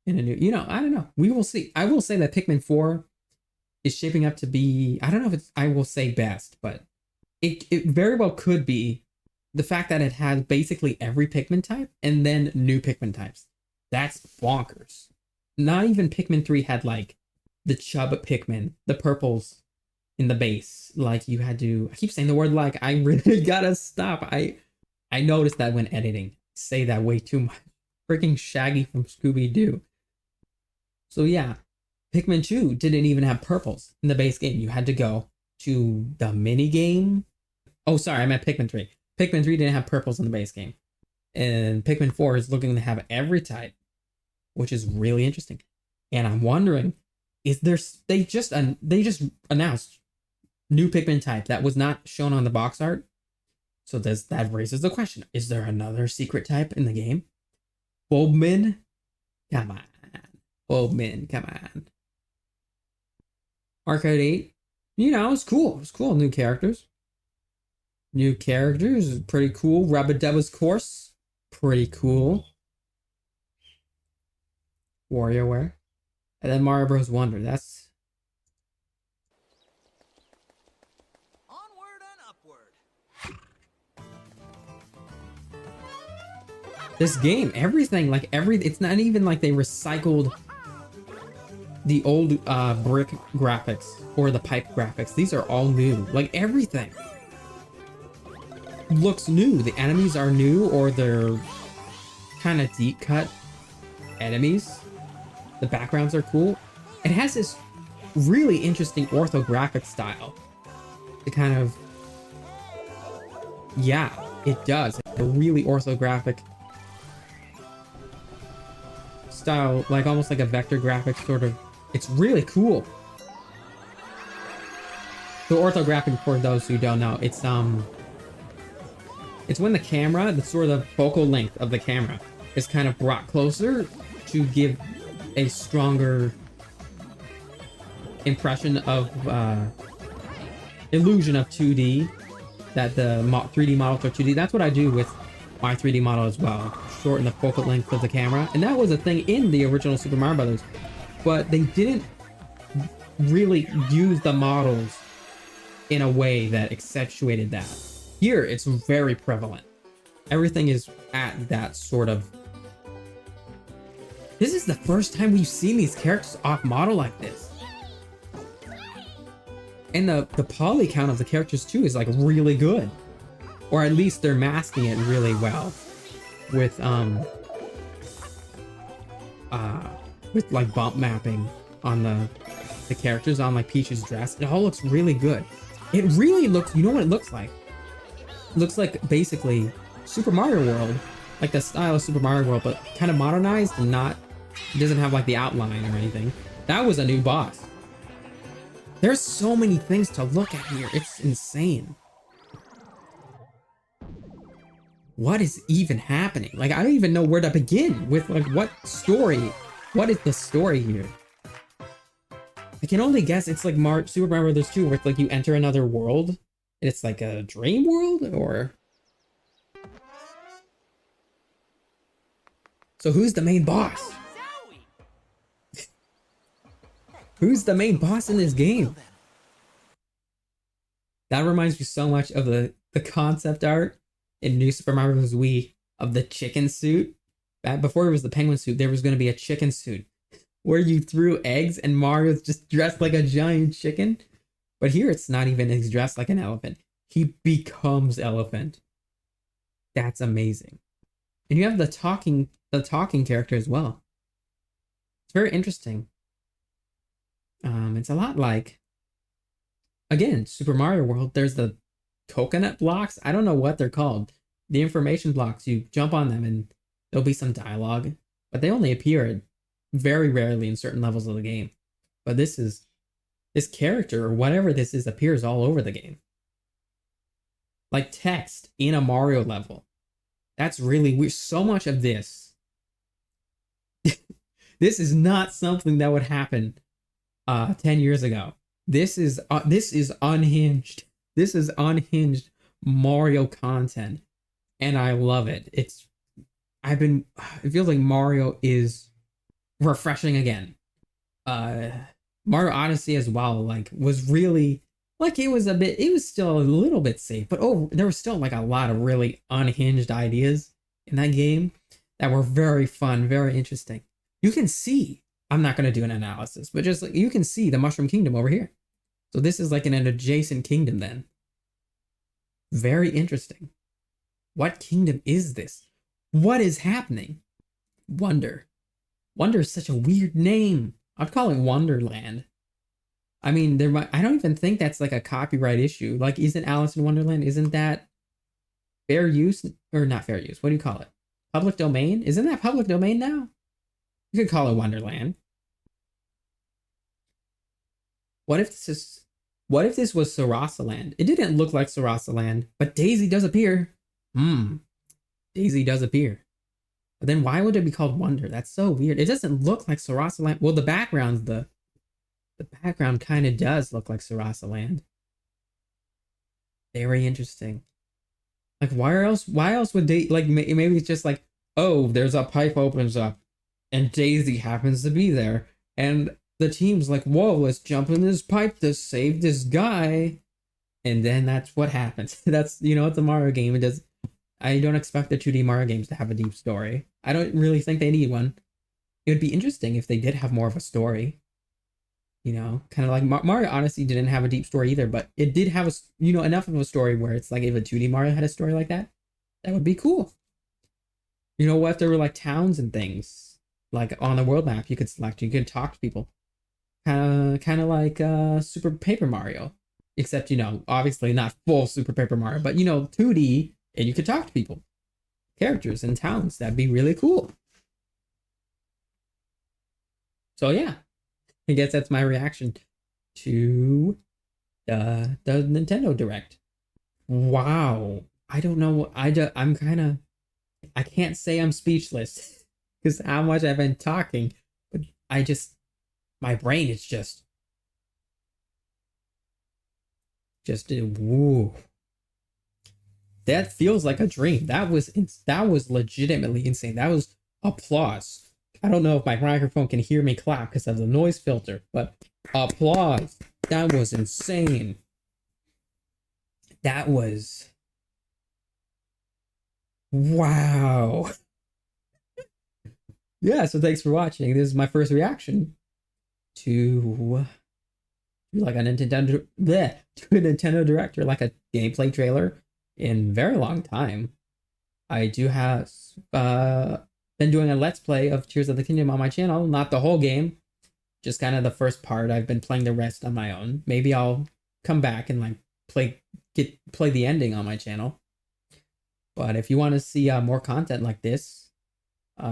A: And a new... You know, I don't know. We will see. I will say that Pikmin 4 is shaping up to be... I don't know if it's... I will say best, but it very well could be the fact that it has basically every Pikmin type and then new Pikmin types. That's bonkers. Not even Pikmin 3 had like the chub Pikmin, the purples in the base. Like you had to, I keep saying the word like, I really gotta stop. I noticed that when editing. Say that way too much. Freaking Shaggy from Scooby-Doo. So yeah, Pikmin 2 didn't even have purples in the base game. You had to go to the mini game. Oh, sorry, I meant Pikmin 3. Pikmin 3 didn't have purples in the base game. And Pikmin 4 is looking to have every type, which is really interesting. And I'm wondering, is there... They just announced new Pikmin type that was not shown on the box art. So that raises the question, is there another secret type in the game? Bulbmin? Come on. Bulbmin, come on. Arcade 8. You know, it's cool. It's cool. New characters. New characters. Pretty cool. Rubba-Dubba's Course. Pretty cool. WarioWare. And then Mario Bros. Wonder. That's...
H: Onward and upward.
A: This game, everything, like it's not even like they recycled the old brick graphics or the pipe graphics. These are all new. Like everything looks new. The enemies are new, or they're kind of deep cut enemies. The backgrounds are cool. It has this really interesting orthographic style. To kind of... Yeah, it does. A really orthographic style, like almost like a vector graphic sort of. It's really cool. The orthographic, for those who don't know, it's when the camera, the sort of focal length of the camera is kind of brought closer to give a stronger impression of illusion of 2D, that the 3D models are 2D. That's what I do with my 3D model as well. Shorten the focal length of the camera. And that was a thing in the original Super Mario Brothers, but they didn't really use the models in a way that accentuated that. Here, it's very prevalent. Everything is at that sort of... This is the first time we've seen these characters off model like this. And the poly count of the characters too is like really good. Or at least they're masking it really well. With like bump mapping on the characters on like Peach's dress. It all looks really good. It really looks, you know what it looks like? It looks like basically Super Mario World, like the style of Super Mario World, but kind of modernized and not, it doesn't have like the outline or anything. That was a new boss. There's so many things to look at here. It's insane. What is even happening? Like, I don't even know where to begin with, like, what story? What is the story here? I can only guess it's like Super Mario Bros. 2, where it's like you enter another world, and it's like a dream world, or... So who's the main boss? Who's the main boss in this game? That reminds me so much of the concept art in New Super Mario Bros. Wii of the chicken suit. Back before it was the penguin suit, there was going to be a chicken suit where you threw eggs and Mario's just dressed like a giant chicken. But here it's not even, he's dressed like an elephant. He becomes elephant. That's amazing. And you have the talking character as well. It's very interesting. It's a lot like, again, Super Mario World. There's the coconut blocks. I don't know what they're called. The information blocks, you jump on them and there'll be some dialogue, but they only appear very rarely in certain levels of the game. But this character, or whatever this is, appears all over the game. Like text in a Mario level. That's really weird. So much of this. This is not something that would happen 10 years ago. This is unhinged. This is unhinged Mario content, and I love it. It feels like Mario is refreshing again. Mario Odyssey as well, like, was really, like, it was still a little bit safe, but there was still like a lot of really unhinged ideas in that game that were very fun, very interesting. You can see, I'm not going to do an analysis, but just like, you can see the Mushroom Kingdom over here. So this is like an adjacent kingdom then. Very interesting. What kingdom is this? What is happening? Wonder. Wonder is such a weird name. I'd call it Wonderland. I mean, I don't even think that's like a copyright issue. Like, isn't Alice in Wonderland, isn't that fair use? Or not fair use, what do you call it? Public domain? Isn't that public domain now? You could call it Wonderland. What if this was Sarasaland? It didn't look like Sarasaland, but Daisy does appear. Daisy does appear. But then why would it be called Wonder? That's so weird. It doesn't look like Sarasaland. Well, the background kind of does look like Sarasaland. Very interesting. Like, why else would they, like, maybe it's just like, oh, there's a pipe opens up and Daisy happens to be there, and the team's like, whoa, let's jump in this pipe to save this guy, and then that's what happens. That's, it's a Mario game. I don't expect the 2D Mario games to have a deep story. I don't really think they need one. It would be interesting if they did have more of a story. Kind of like Mario Odyssey didn't have a deep story either, but it did have enough of a story where it's like, if a 2D Mario had a story like that, that would be cool. What if there were like towns and things, like on the world map you could select, you could talk to people. Kind of like Super Paper Mario, except, obviously not full Super Paper Mario, but 2D, and you could talk to people, characters and towns. That'd be really cool. So yeah, I guess that's my reaction to the Nintendo Direct. Wow, I don't know. I can't say I'm speechless because how much I've been talking, but my brain is just woo. That feels like a dream. That was legitimately insane. That was applause. I don't know if my microphone can hear me clap because of the noise filter, but applause. That was insane. That was, wow. Yeah, so thanks for watching. This is my first reaction to like a Nintendo Direct, or like a gameplay trailer in a very long time. I do have been doing a Let's Play of Tears of the Kingdom on my channel. Not the whole game, just kind of the first part. I've been playing the rest on my own. Maybe I'll come back and like play the ending on my channel. But if you want to see more content like this,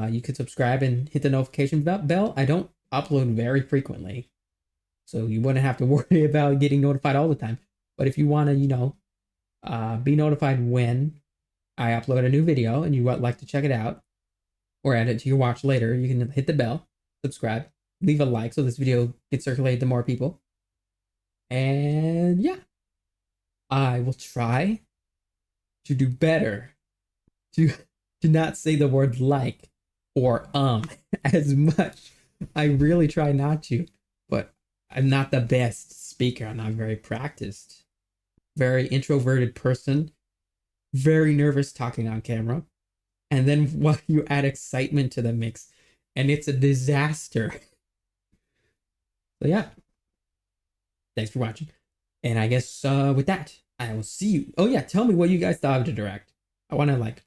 A: you can subscribe and hit the notification bell. I don't upload very frequently, so you wouldn't have to worry about getting notified all the time. But if you want to, be notified when I upload a new video and you would like to check it out or add it to your watch later, you can hit the bell, subscribe, leave a like so this video gets circulated to more people. And yeah, I will try to do better to not say the word like or as much. I really try not to, but I'm not the best speaker. I'm not very practiced. Very introverted person. Very nervous talking on camera. And then you add excitement to the mix, and it's a disaster. So yeah. Thanks for watching. And I guess with that, I will see you. Oh yeah, tell me what you guys thought of the Direct. I want to like,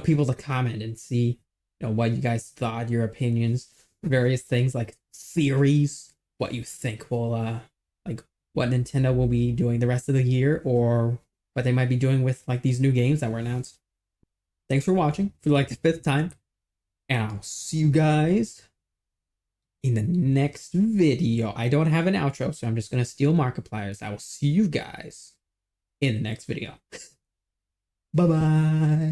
A: people to comment and see, what you guys thought, your opinions, various things like theories, what you think will, like what Nintendo will be doing the rest of the year, or what they might be doing with like these new games that were announced. Thanks for watching for like the 5th time, and I'll see you guys in the next video. I don't have an outro, so I'm just going to steal Markiplier's. I will see you guys in the next video. Bye-bye.